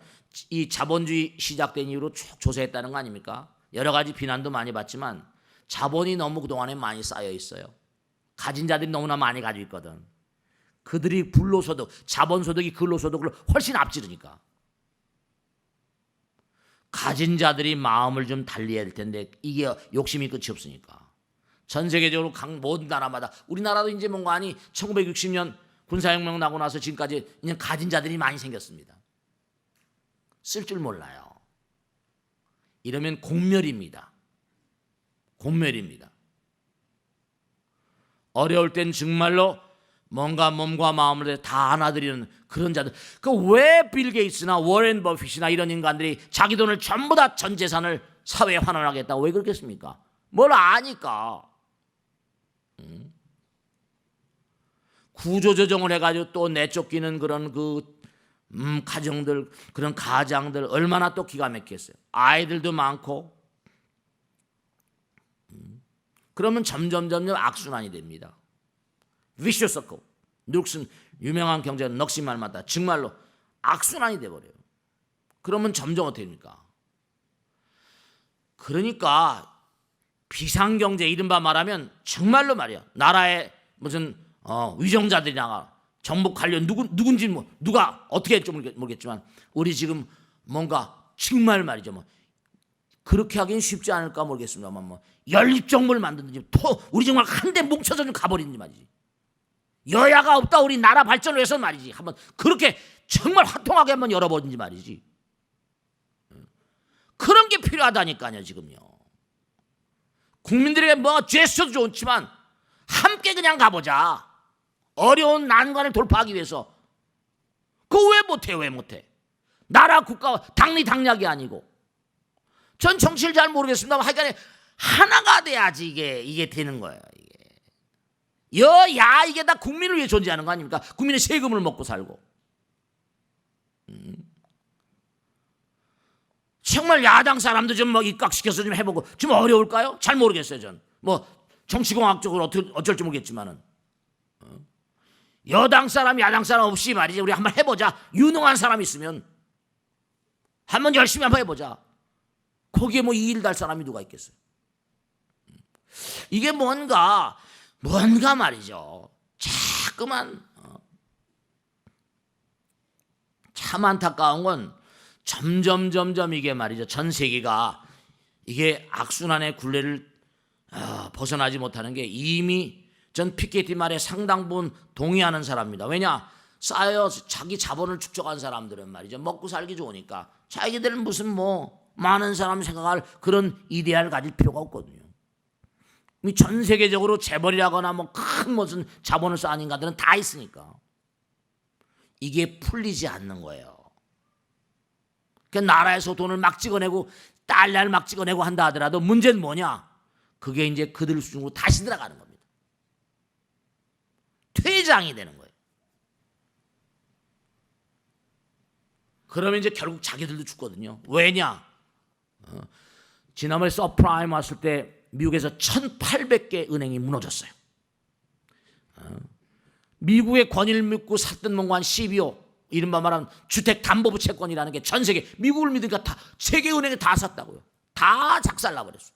A: 이 자본주의 시작된 이후로 쭉 조사했다는 거 아닙니까? 여러 가지 비난도 많이 받지만 자본이 너무 그동안에 많이 쌓여 있어요. 가진 자들이 너무나 많이 가지고 있거든. 그들이 불로소득, 자본소득이 근로소득을 훨씬 앞지르니까 가진 자들이 마음을 좀 달리해야 될 텐데 이게 욕심이 끝이 없으니까 전 세계적으로 모든 나라마다, 우리나라도 이제 뭔가 아니 1960년 군사혁명 나고 나서 지금까지 그냥 가진 자들이 많이 생겼습니다. 쓸 줄 몰라요. 이러면 공멸입니다. 공멸입니다. 어려울 땐 정말로 뭔가 몸과 마음을 다 안아드리는 그런 자들. 그 왜 빌 게이츠나 워렌 버핏이나 이런 인간들이 자기 돈을 전부 다 전 재산을 사회에 환원하겠다고 왜 그렇겠습니까? 뭘 아니까. 구조조정을 해가지고 또 내쫓기는 그런 가정들, 그런 가장들 얼마나 또 기가 막혔어요. 아이들도 많고. 그러면 점점 악순환이 됩니다. vicious circle. 룩슨 유명한 경제가 넋이 말 맞다. 정말로 악순환이 돼버려요. 그러면 점점 어떻게 됩니까? 그러니까 비상경제 이른바 말하면 정말로 말이야. 나라에 무슨 위정자들이 나가 정부 관련 누군지 누가 어떻게 할지 모르겠지만 우리 지금 뭔가 정말 말이죠. 뭐 그렇게 하기는 쉽지 않을까 모르겠습니다만 뭐 연립정부를 만든지 우리 정말 한데 뭉쳐서 좀 가버리는지 말이지. 여야가 없다 우리 나라 발전을 위해서 말이지. 한번 그렇게 정말 화통하게 한번 열어보든지 말이지. 그런 게 필요하다니까요 지금요. 국민들에게 뭐 제스처도 좋지만 함께 그냥 가보자. 어려운 난관을 돌파하기 위해서. 그거 왜 못해? 왜 못해? 나라 국가 당리당략이 아니고. 전 정치를 잘 모르겠습니다만 하여간에 하나가 돼야지 이게 되는 거예요. 여야 이게 다 국민을 위해 존재하는 거 아닙니까? 국민의 세금을 먹고 살고. 정말 야당 사람도 좀 뭐 입각시켜서 좀 해보고 좀 어려울까요? 잘 모르겠어요 전. 뭐 정치공학적으로 어쩔지 모르겠지만은 여당 사람 야당 사람 없이 말이지 우리 한번 해보자. 유능한 사람 있으면 한번 열심히 한번 해보자. 거기에 뭐 이 일 달 사람이 누가 있겠어요? 이게 뭔가 말이죠. 자꾸만 참 안타까운 건 점점 이게 말이죠. 전 세계가 이게 악순환의 굴레를 벗어나지 못하는 게 이미 전 피케티 말에 상당 부분 동의하는 사람입니다. 왜냐? 쌓여서 자기 자본을 축적한 사람들은 말이죠. 먹고 살기 좋으니까 자기들은 무슨 뭐 많은 사람 생각할 그런 이데아를 가질 필요가 없거든요. 전 세계적으로 재벌이라거나 뭐 큰 무슨 자본을 쌓은 인간들은 다 있으니까 이게 풀리지 않는 거예요. 그 나라에서 돈을 막 찍어내고 달러를 막 찍어내고 한다 하더라도 문제는 뭐냐? 그게 이제 그들 수준으로 다시 들어가는 겁니다. 퇴장이 되는 거예요. 그러면 이제 결국 자기들도 죽거든요. 왜냐? 지난번에 서프라임 왔을 때 미국에서 1,800개 은행이 무너졌어요. 미국의 권위를 믿고 샀던 뭔가 한 CBO, 이른바 말하는 주택담보부 채권이라는 게 전 세계, 미국을 믿으니까 다 세계 은행에 다 샀다고요. 다 작살나버렸어요.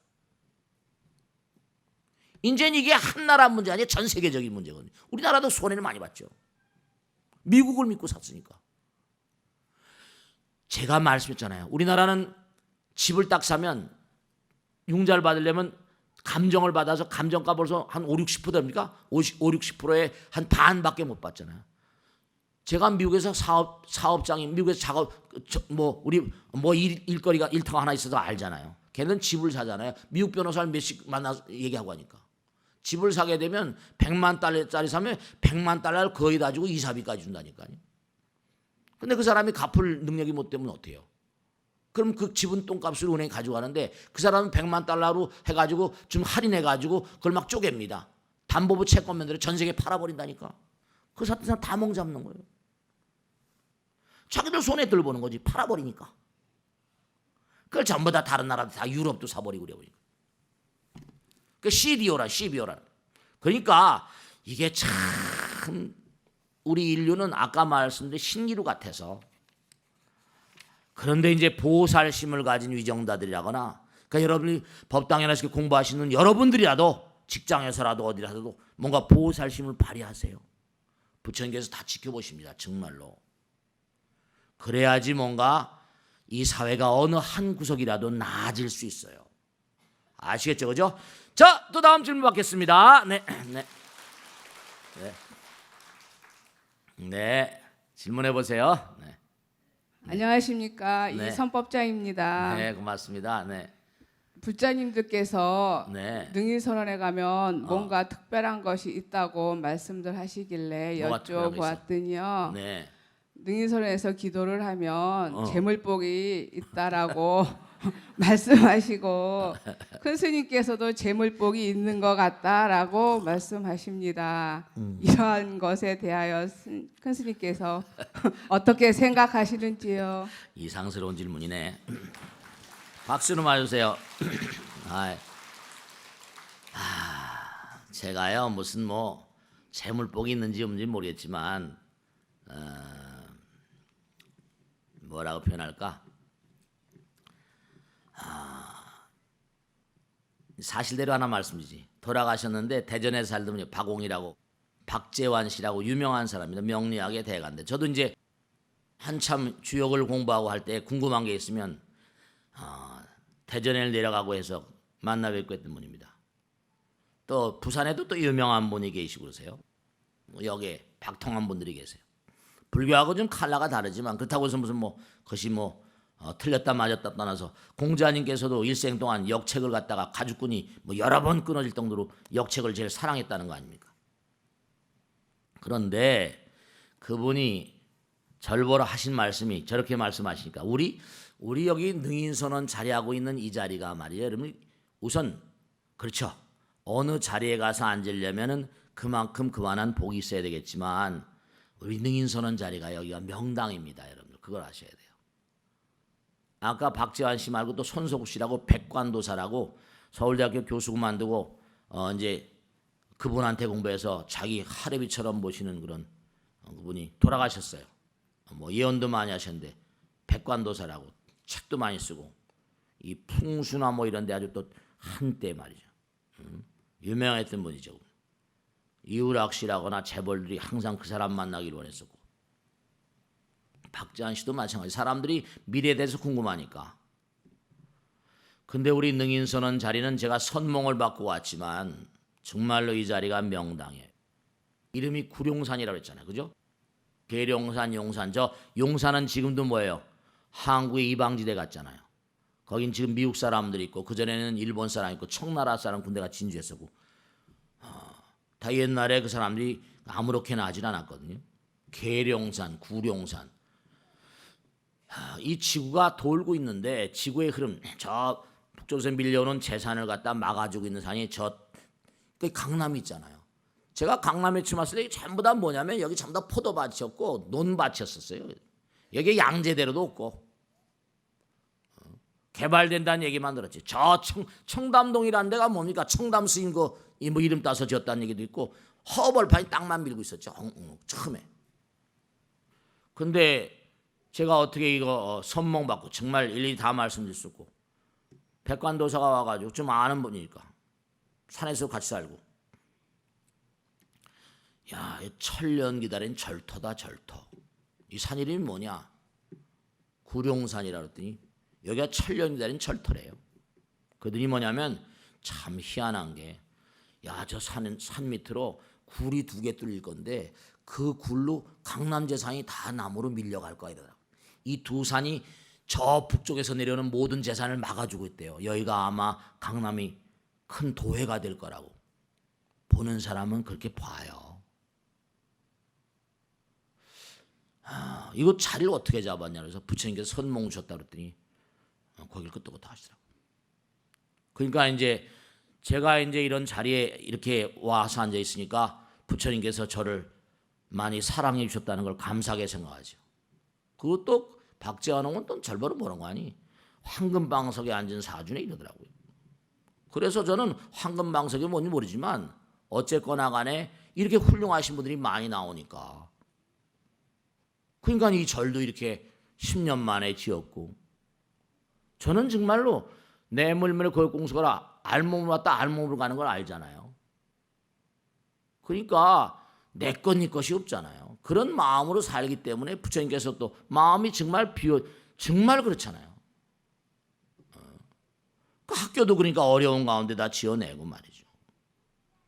A: 이제는 이게 한 나라 문제 아니에요. 전 세계적인 문제거든요. 우리나라도 손해를 많이 봤죠. 미국을 믿고 샀으니까. 제가 말씀했잖아요. 우리나라는 집을 딱 사면 융자를 받으려면 감정을 받아서 감정값으로서 한 5, 60% 됩니까? 5, 60%에 한 반밖에 못 받잖아요. 제가 미국에서 사업장이 미국에서 작업 우리 일거리가 일터가 하나 있어서 알잖아요. 걔는 집을 사잖아요. 미국 변호사를 몇씩 만나서 얘기하고 하니까. 집을 사게 되면 100만 달러짜리 사면 100만 달러를 거의 다 주고 이사비까지 준다니까요. 근데 그 사람이 갚을 능력이 못 되면 어때요? 그럼 그 집은 똥값을 은행에 가져가는데 그 사람은 100만 달러로 해가지고 좀 할인해가지고 그걸 막 쪼갭니다. 담보부 채권면들을 전 세계에 팔아버린다니까. 그 사람 다 멍잡는 거예요. 자기들 손에 들보는 거지. 팔아버리니까. 그걸 전부 다 다른 나라 다 유럽도 사버리고 그래버리니까. 그 CBO라. 그러니까 이게 참 우리 인류는 아까 말씀드린 신기루 같아서, 그런데 이제 보살심을 가진 위정자들이라거나, 그러니까 여러분이 법당에서 공부하시는 여러분들이라도 직장에서라도 어디라도 뭔가 보살심을 발휘하세요. 부처님께서 다 지켜보십니다. 정말로. 그래야지 뭔가 이 사회가 어느 한 구석이라도 나아질 수 있어요. 아시겠죠, 그죠? 자, 또 다음 질문 받겠습니다. 네, 질문해 보세요. 네.
E: 안녕하십니까.
A: 네.
E: 이선법자입니다.
A: 네, 고맙습니다. 네.
E: 불자님들께서
A: 네.
E: 능인선언에 가면 뭔가 특별한 것이 있다고 말씀들 하시길래
A: 뭐가 특별한 거 있어?
E: 여쭤보았더니요.
A: 네.
E: 능인선언에서 기도를 하면
A: 어.
E: 재물복이 있다라고 말씀하시고 큰 스님께서도 재물복이 있는 것 같다라고 말씀하십니다. 이러한 것에 대하여 큰 스님께서 어떻게 생각하시는지요?
A: 이상스러운 질문이네. 박수로 맞으세요. 제가요 무슨 뭐 재물복이 있는지 없는지 모르겠지만 뭐라고 표현할까? 사실대로 하나 말씀드리지. 돌아가셨는데 대전에 살던 분이 박옹이라고, 박재환 씨라고 유명한 사람입니다. 명리학의 대가인데, 저도 이제 한참 주역을 공부하고 할 때 궁금한 게 있으면 대전에 내려가고 해서 만나 뵙고 했던 분입니다. 또 부산에도 또 유명한 분이 계시고 그러세요. 여기에 박통한 분들이 계세요. 불교하고 좀 칼라가 다르지만 그렇다고 해서 무슨 뭐 그것이 뭐 틀렸다 맞았다 떠나서 공자님께서도 일생 동안 역책을 갖다가 가죽끈이 뭐 여러 번 끊어질 정도로 역책을 제일 사랑했다는 거 아닙니까? 그런데 그분이 절 보러 하신 말씀이 저렇게 말씀하시니까 우리 여기 능인선언 자리하고 있는 이 자리가 말이에요. 여러분 우선 그렇죠. 어느 자리에 가서 앉으려면은 그만큼 그만한 복이 있어야 되겠지만 우리 능인선언 자리가 여기가 명당입니다. 여러분들 그걸 아셔야 돼요. 아까 박재환 씨 말고 또 손석우 씨라고 백관도사라고 서울대학교 교수 그만두고 이제 그분한테 공부해서 자기 하레비처럼 모시는 그런 그분이 돌아가셨어요. 뭐 예언도 많이 하셨는데 백관도사라고 책도 많이 쓰고 이 풍수나 뭐 이런 데 아주 또 한때 말이죠. 유명했던 분이죠. 이우락 씨라거나 재벌들이 항상 그 사람 만나기를 원했었고 박재환 씨도 마찬가지. 사람들이 미래에 대해서 궁금하니까. 근데 우리 능인선언 자리는 제가 선몽을 받고 왔지만 정말로 이 자리가 명당이에요. 이름이 구룡산이라고 했잖아요. 그죠? 계룡산, 용산. 저 용산은 지금도 뭐예요? 한국의 이방지대 같잖아요. 거긴 지금 미국 사람들이 있고 그전에는 일본 사람 있고 청나라 사람 군대가 진주했었고 다 옛날에 그 사람들이 아무렇게나 하진 않았거든요. 계룡산, 구룡산. 이 지구가 돌고 있는데 지구의 흐름, 저 북쪽에서 밀려오는 재산을 갖다 막아주고 있는 산이 그 강남이 있잖아요. 제가 강남에 처음 왔을 때 전부 다 뭐냐면 여기 전부 다 포도밭이었고 논밭이었어요. 여기 양재대로도 없고 개발된다는 얘기만 들었지. 저 청담동이라는 데가 뭡니까? 청담 스님 뭐 이름 따서 지었다는 얘기도 있고 허벌판이 땅만 밀고 있었죠. 처음에. 근데 제가 어떻게 이거 선몽 받고 정말 일일이 다 말씀드릴 수 없고 백관도사가 와가지고 좀 아는 분이니까 산에서 같이 살고 야, 천년 기다린 절터다 절터. 이 산 이름이 뭐냐? 구룡산이라 그랬더니 여기가 천년 기다린 절터래요. 그들이 뭐냐면 참 희한한 게 야, 저 산 밑으로 굴이 2개 뚫릴 건데 그 굴로 강남재산이 다 나무로 밀려갈 거야 이러더라고. 이 두 산이 저 북쪽에서 내려오는 모든 재산을 막아주고 있대요. 여기가 아마 강남이 큰 도회가 될 거라고. 보는 사람은 그렇게 봐요. 이거 자리를 어떻게 잡았냐 그래서 부처님께서 선몽 주셨다 그랬더니 거길 끄떡끄떡 하시더라고. 그러니까 이제 제가 이제 이런 자리에 이렇게 와서 앉아 있으니까 부처님께서 저를 많이 사랑해 주셨다는 걸 감사하게 생각하죠. 그것도 박재환 의원 또 절반은 뭐라는 거 아니? 황금방석에 앉은 사주네 이러더라고요. 그래서 저는 황금방석이 뭔지 모르지만 어쨌거나 간에 이렇게 훌륭하신 분들이 많이 나오니까 그러니까 이 절도 이렇게 10년 만에 지었고 저는 정말로 내 물면에 거역공수가 알몸으로 왔다 알몸으로 가는 걸 알잖아요. 그러니까 내 것 네 것이 없잖아요. 그런 마음으로 살기 때문에 부처님께서 또 마음이 정말 정말 그렇잖아요. 그 학교도 그러니까 어려운 가운데 다 지어내고 말이죠.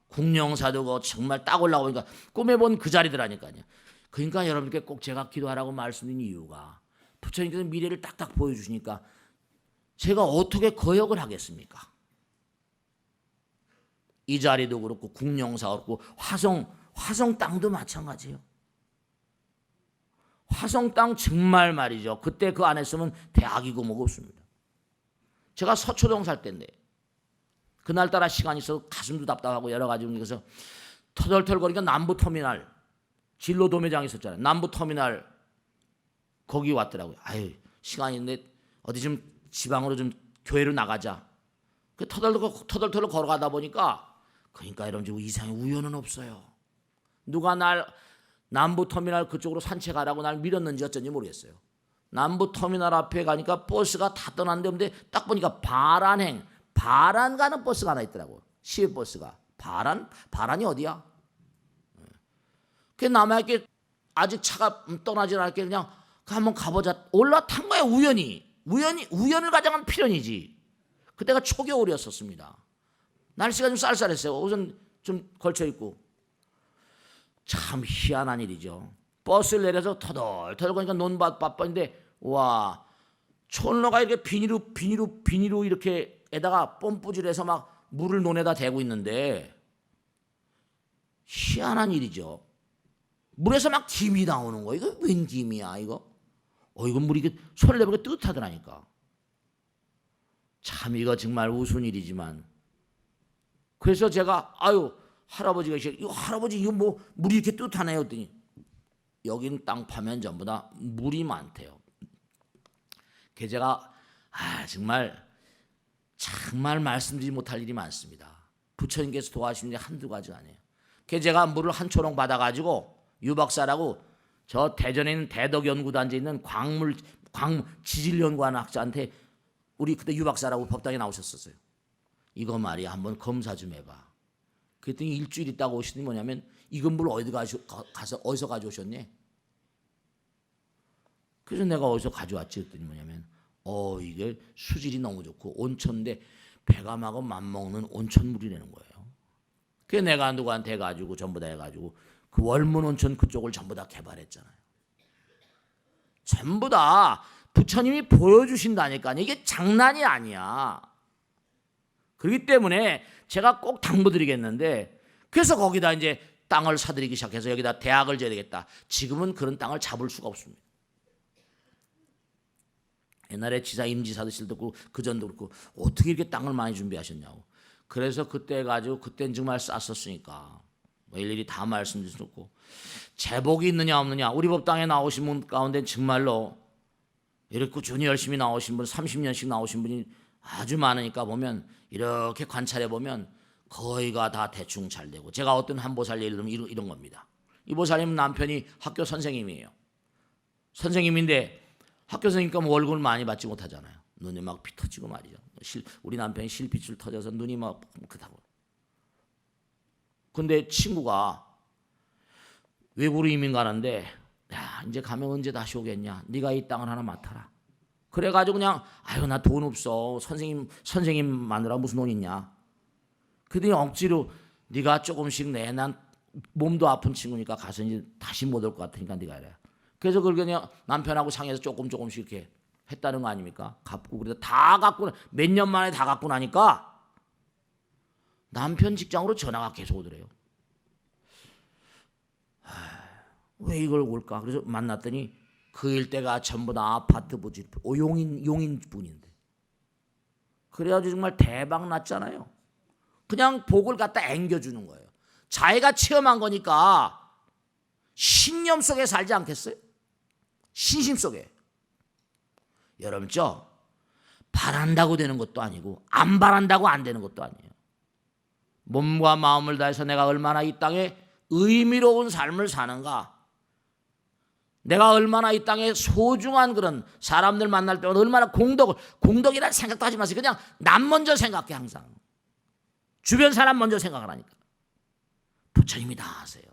A: 국영사도 그 정말 딱 올라오니까 꿈에 본 그 자리더라니까요. 그러니까 여러분께 꼭 제가 기도하라고 말씀드린 이유가 부처님께서 미래를 딱딱 보여주시니까 제가 어떻게 거역을 하겠습니까? 이 자리도 그렇고 국영사 그렇고 화성 땅도 마찬가지예요. 화성 땅 정말 말이죠. 그때 그 안에 있으면 대학이고 뭐가 없습니다. 제가 서초동 살 때인데 그날따라 시간이 있어서 가슴도 답답하고 여러 가지 그래서 터덜터덜거리니까 남부터미널 진로도매장 있었잖아요. 남부터미널 거기 왔더라고요. 아유 시간이 있는데 어디 좀 지방으로 좀 교회로 나가자. 그 터덜터덜 걸어가다 보니까 그러니까 여러분 이상의 우연은 없어요. 누가 날 남부터미널 그쪽으로 산책하라고 날 밀었는지 어쩐지 모르겠어요. 남부터미널 앞에 가니까 버스가 다 떠났는데 딱 보니까 바란 가는 버스가 하나 있더라고. 시외버스가. 바란이 어디야? 그 남아있게 아직 차가 떠나질 않게 그냥 한번 가보자. 올라탄 거야 우연을 가장한 필연이지. 그때가 초겨울이었었습니다. 날씨가 좀 쌀쌀했어요. 우선 좀 걸쳐있고. 참 희한한 일이죠. 버스를 내려서 터덜터덜 거니까 논밭 바빠인데 와 촌로가 이렇게 비닐로 이렇게 에다가 뽐뿌질해서 막 물을 논에다 대고 있는데 희한한 일이죠. 물에서 막 김이 나오는 거. 이거 웬 김이야 이거? 이거 물이 이렇게 손을 내보니까 뜨뜻하더라니까. 참 이거 정말 우스운 일이지만 그래서 제가 할아버지가 이거 할아버지 이거 뭐 물이 이렇게 뜨뜻하네요 했더니 여긴 땅 파면 전부 다 물이 많대요. 그 제가 정말 말씀드리지 못할 일이 많습니다. 부처님께서 도와주신 게 한두 가지가 아니에요. 그 제가 물을 한 초롱 받아가지고 유 박사라고 저 대전에 있는 대덕연구단지에 있는 광 지질연구하는 학자한테 우리 그때 유 박사라고 법당에 나오셨었어요. 이거 말이야 한번 검사 좀 해봐. 그랬더니 일주일 있다가 오시더니 뭐냐면 이건 물 어디서 가져오셨니? 그래서 내가 어디서 가져왔지 했더니 뭐냐면 이게 수질이 너무 좋고 온천인데 배감하고 맞먹는 온천물이라는 거예요. 그래서 내가 누구한테 해가지고 전부 다 해가지고 그 월문 온천 그쪽을 전부 다 개발했잖아요. 전부 다 부처님이 보여주신다니까. 이게 장난이 아니야. 그렇기 때문에 제가 꼭 당부드리겠는데 그래서 거기다 이제 땅을 사들이기 시작해서 여기다 대학을 지어야 되겠다. 지금은 그런 땅을 잡을 수가 없습니다. 옛날에 지사 임지사도 그렇고 그전도 그렇고 어떻게 이렇게 땅을 많이 준비하셨냐고. 그래서 그때 가지고 그땐 정말 쌌었으니까 뭐 일일이 다 말씀드릴 수 없고 제복이 있느냐 없느냐. 우리 법당에 나오신 분 가운데 정말로 이렇게 꾸준히 열심히 나오신 분 30년씩 나오신 분이 아주 많으니까 보면 이렇게 관찰해 보면 거의가 다 대충 잘 되고 제가 어떤 한 보살 예를 들면 이런 겁니다. 이 보살님은 남편이 학교 선생님이에요. 선생님인데 학교 선생님과 뭐 월급을 많이 받지 못하잖아요. 눈이 막 피 터지고 말이죠. 우리 남편이 실핏줄 터져서 눈이 막 그렇다고. 근데 친구가 외국으로 이민 가는데 야 이제 가면 언제 다시 오겠냐. 네가 이 땅을 하나 맡아라. 그래가지고 그냥 나 돈 없어. 선생님 마누라 무슨 돈 있냐. 그랬더니 억지로 네가 조금씩 내. 난 몸도 아픈 친구니까 가서 이제 다시 못 올 것 같으니까 네가 해라. 그래서 그걸 그냥 남편하고 상해서 조금씩 이렇게 했다는 거 아닙니까? 갚고 그래서 다 갚고 몇 년 만에 다 갚고 나니까 남편 직장으로 전화가 계속 오더래요. 왜 이걸 올까? 그래서 만났더니 그 일대가 전부 다 아파트 부지 용인 분인데 그래가지고 정말 대박 났잖아요. 그냥 복을 갖다 앵겨주는 거예요. 자기가 체험한 거니까 신념 속에 살지 않겠어요? 신심 속에. 여러분죠, 바란다고 되는 것도 아니고 안 바란다고 안 되는 것도 아니에요. 몸과 마음을 다해서 내가 얼마나 이 땅에 의미로운 삶을 사는가, 내가 얼마나 이 땅에 소중한 그런 사람들 만날 때마다 얼마나 공덕이라는 생각도 하지 마세요. 그냥 남 먼저 생각해. 항상 주변 사람 먼저 생각을 하니까. 부처님이 다 아세요.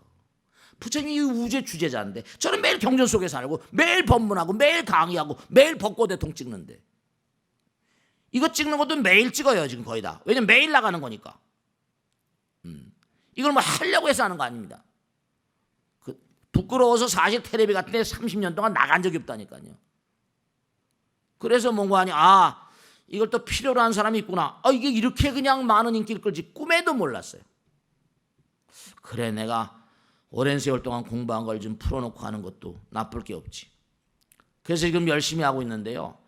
A: 부처님이 이 우주의 주제자인데 저는 매일 경전 속에 살고 매일 법문하고 매일 강의하고 매일 벚꽃대통 찍는데, 이거 찍는 것도 매일 찍어요 지금 거의 다. 왜냐면 매일 나가는 거니까. 이걸 뭐 하려고 해서 하는 거 아닙니다. 부끄러워서 사실 텔레비 같은 데 30년 동안 나간 적이 없다니까요. 그래서 뭔가 하니, 이걸 또 필요로 하는 사람이 있구나. 이게 이렇게 그냥 많은 인기를 끌지 꿈에도 몰랐어요. 그래, 내가 오랜 세월 동안 공부한 걸 좀 풀어놓고 하는 것도 나쁠 게 없지. 그래서 지금 열심히 하고 있는데요.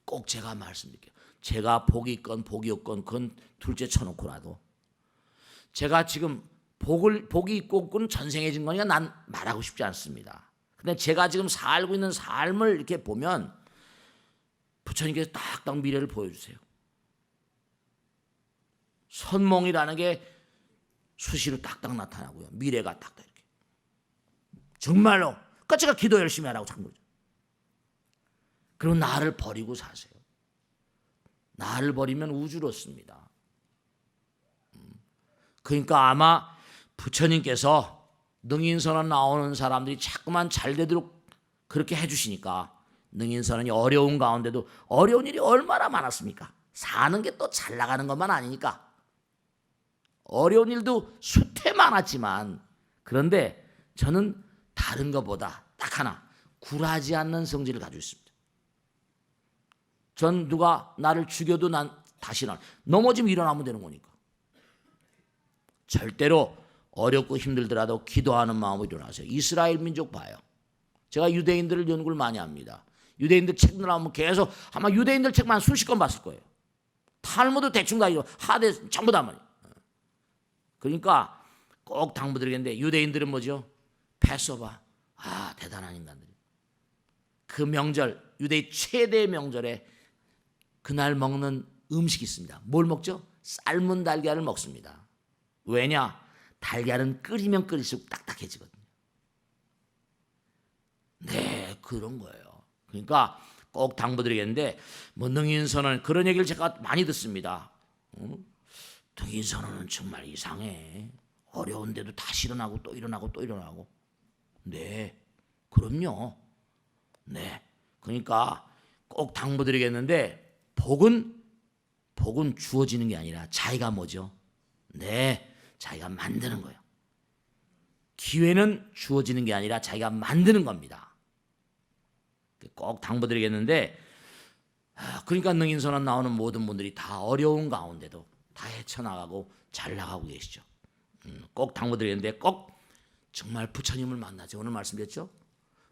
A: 꼭 제가 말씀드릴게요. 제가 복이 있건 복이 없건 그건 둘째 쳐놓고라도 제가 지금 복이 있고 없고는 전생해진 거니까 난 말하고 싶지 않습니다. 근데 제가 지금 살고 있는 삶을 이렇게 보면 부처님께서 딱딱 미래를 보여주세요. 선몽이라는 게 수시로 딱딱 나타나고요. 미래가 딱딱 이렇게. 정말로. 그러니까 제가 기도 열심히 하라고 한 거죠. 그리고 나를 버리고 사세요. 나를 버리면 우주롭습니다. 그러니까 아마 부처님께서 능인선언 나오는 사람들이 자꾸만 잘 되도록 그렇게 해주시니까, 능인선언이 어려운 가운데도 어려운 일이 얼마나 많았습니까? 사는 게 또 잘 나가는 것만 아니니까. 어려운 일도 수태 많았지만, 그런데 저는 다른 것보다 딱 하나, 굴하지 않는 성질을 가지고 있습니다. 전 누가 나를 죽여도 난 다시 넘어지면 일어나면 되는 거니까. 절대로 어렵고 힘들더라도 기도하는 마음으로 일어나세요. 이스라엘 민족 봐요. 제가 유대인들을 연구를 많이 합니다. 유대인들 책들 나오면 계속 아마 유대인들 책만 수십 권 봤을 거예요. 탈무드 대충 다 이거 하대 전부 다 말이에요. 그러니까 꼭 당부드리겠는데, 유대인들은 뭐죠? 패소바. 대단한 인간들이. 그 명절, 유대의 최대 명절에 그날 먹는 음식이 있습니다. 뭘 먹죠? 삶은 달걀을 먹습니다. 왜냐? 달걀은 끓이면 끓일수록 딱딱해지거든요. 네, 그런 거예요. 그러니까 꼭 당부드리겠는데, 뭐 능인선언 그런 얘기를 제가 많이 듣습니다. 능인선언은 정말 이상해. 어려운데도 다시 일어나고 또 일어나고 또 일어나고. 네, 그럼요. 네, 그러니까 꼭 당부드리겠는데, 복은 주어지는 게 아니라 자기가 뭐죠? 네, 자기가 만드는 거예요. 기회는 주어지는 게 아니라 자기가 만드는 겁니다. 꼭 당부드리겠는데, 그러니까 능인선언 나오는 모든 분들이 다 어려운 가운데도 다 헤쳐나가고 잘 나가고 계시죠. 꼭 당부드리겠는데, 꼭 정말 부처님을 만나세요. 오늘 말씀드렸죠?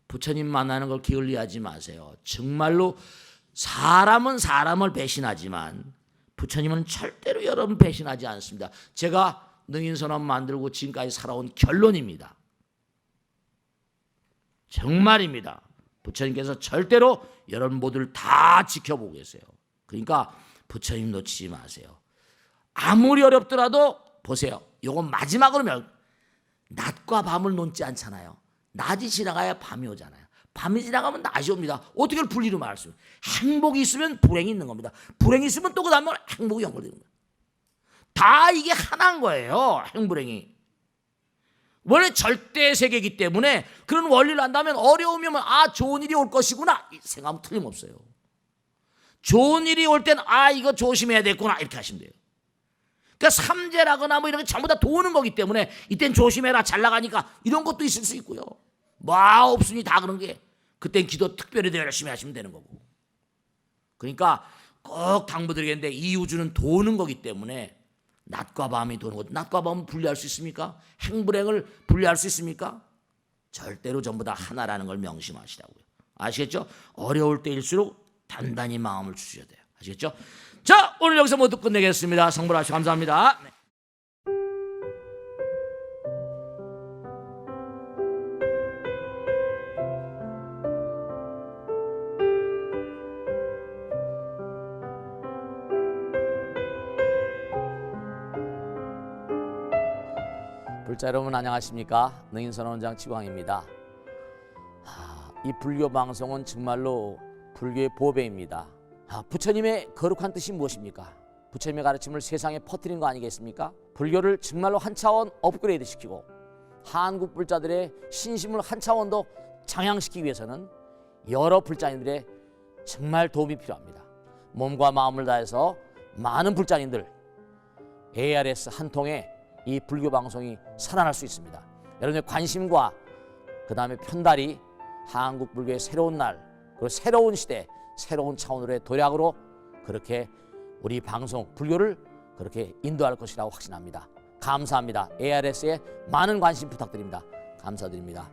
A: 부처님 만나는 걸 게을리하지 마세요. 정말로 사람은 사람을 배신하지만 부처님은 절대로 여러분 배신하지 않습니다. 제가 능인선언 만들고 지금까지 살아온 결론입니다. 정말입니다. 부처님께서 절대로 여러분 모두를 다 지켜보고 계세요. 그러니까 부처님 놓치지 마세요. 아무리 어렵더라도 보세요. 요건 마지막으로 낮과 밤을 놓지 않잖아요. 낮이 지나가야 밤이 오잖아요. 밤이 지나가면 낮이 옵니다. 어떻게 분리로 말할 수 있어요? 행복이 있으면 불행이 있는 겁니다. 불행이 있으면 또 그 다음에 행복이 연결되는 거예요. 다 이게 하나인 거예요. 행불행이. 원래 절대 세계이기 때문에 그런 원리를 안다면 어려우면 좋은 일이 올 것이구나 이 생각하면 틀림없어요. 좋은 일이 올 땐 이거 조심해야 되겠구나 이렇게 하시면 돼요. 그러니까 삼재라거나 뭐 이런 게 전부 다 도는 거기 때문에 이땐 조심해라 잘 나가니까 이런 것도 있을 수 있고요. 없으니 다 그런 게 그땐 기도 특별히 더 열심히 하시면 되는 거고. 그러니까 꼭 당부드리겠는데, 이 우주는 도는 거기 때문에 낮과 밤이 도는 것. 낮과 밤은 분리할 수 있습니까? 행불행을 분리할 수 있습니까? 절대로 전부 다 하나라는 걸 명심하시라고요. 아시겠죠? 어려울 때일수록 단단히 마음을 주셔야 돼요. 아시겠죠? 자, 오늘 여기서 모두 끝내겠습니다. 성불하시 감사합니다. 네. 자, 여러분 안녕하십니까? 능인선언원장 지광입니다. 이 불교 방송은 정말로 불교의 보배입니다. 부처님의 거룩한 뜻이 무엇입니까? 부처님의 가르침을 세상에 퍼뜨린 거 아니겠습니까? 불교를 정말로 한 차원 업그레이드 시키고 한국 불자들의 신심을 한 차원 더 장양시키기 위해서는 여러 불자님들의 정말 도움이 필요합니다. 몸과 마음을 다해서 많은 불자님들 ARS 한 통에 이 불교 방송이 살아날 수 있습니다. 여러분의 관심과 그 다음에 편달이 한국 불교의 새로운 날, 그리고 새로운 시대, 새로운 차원으로의 도약으로 그렇게 우리 방송 불교를 그렇게 인도할 것이라고 확신합니다. 감사합니다. ARS에 많은 관심 부탁드립니다. 감사드립니다.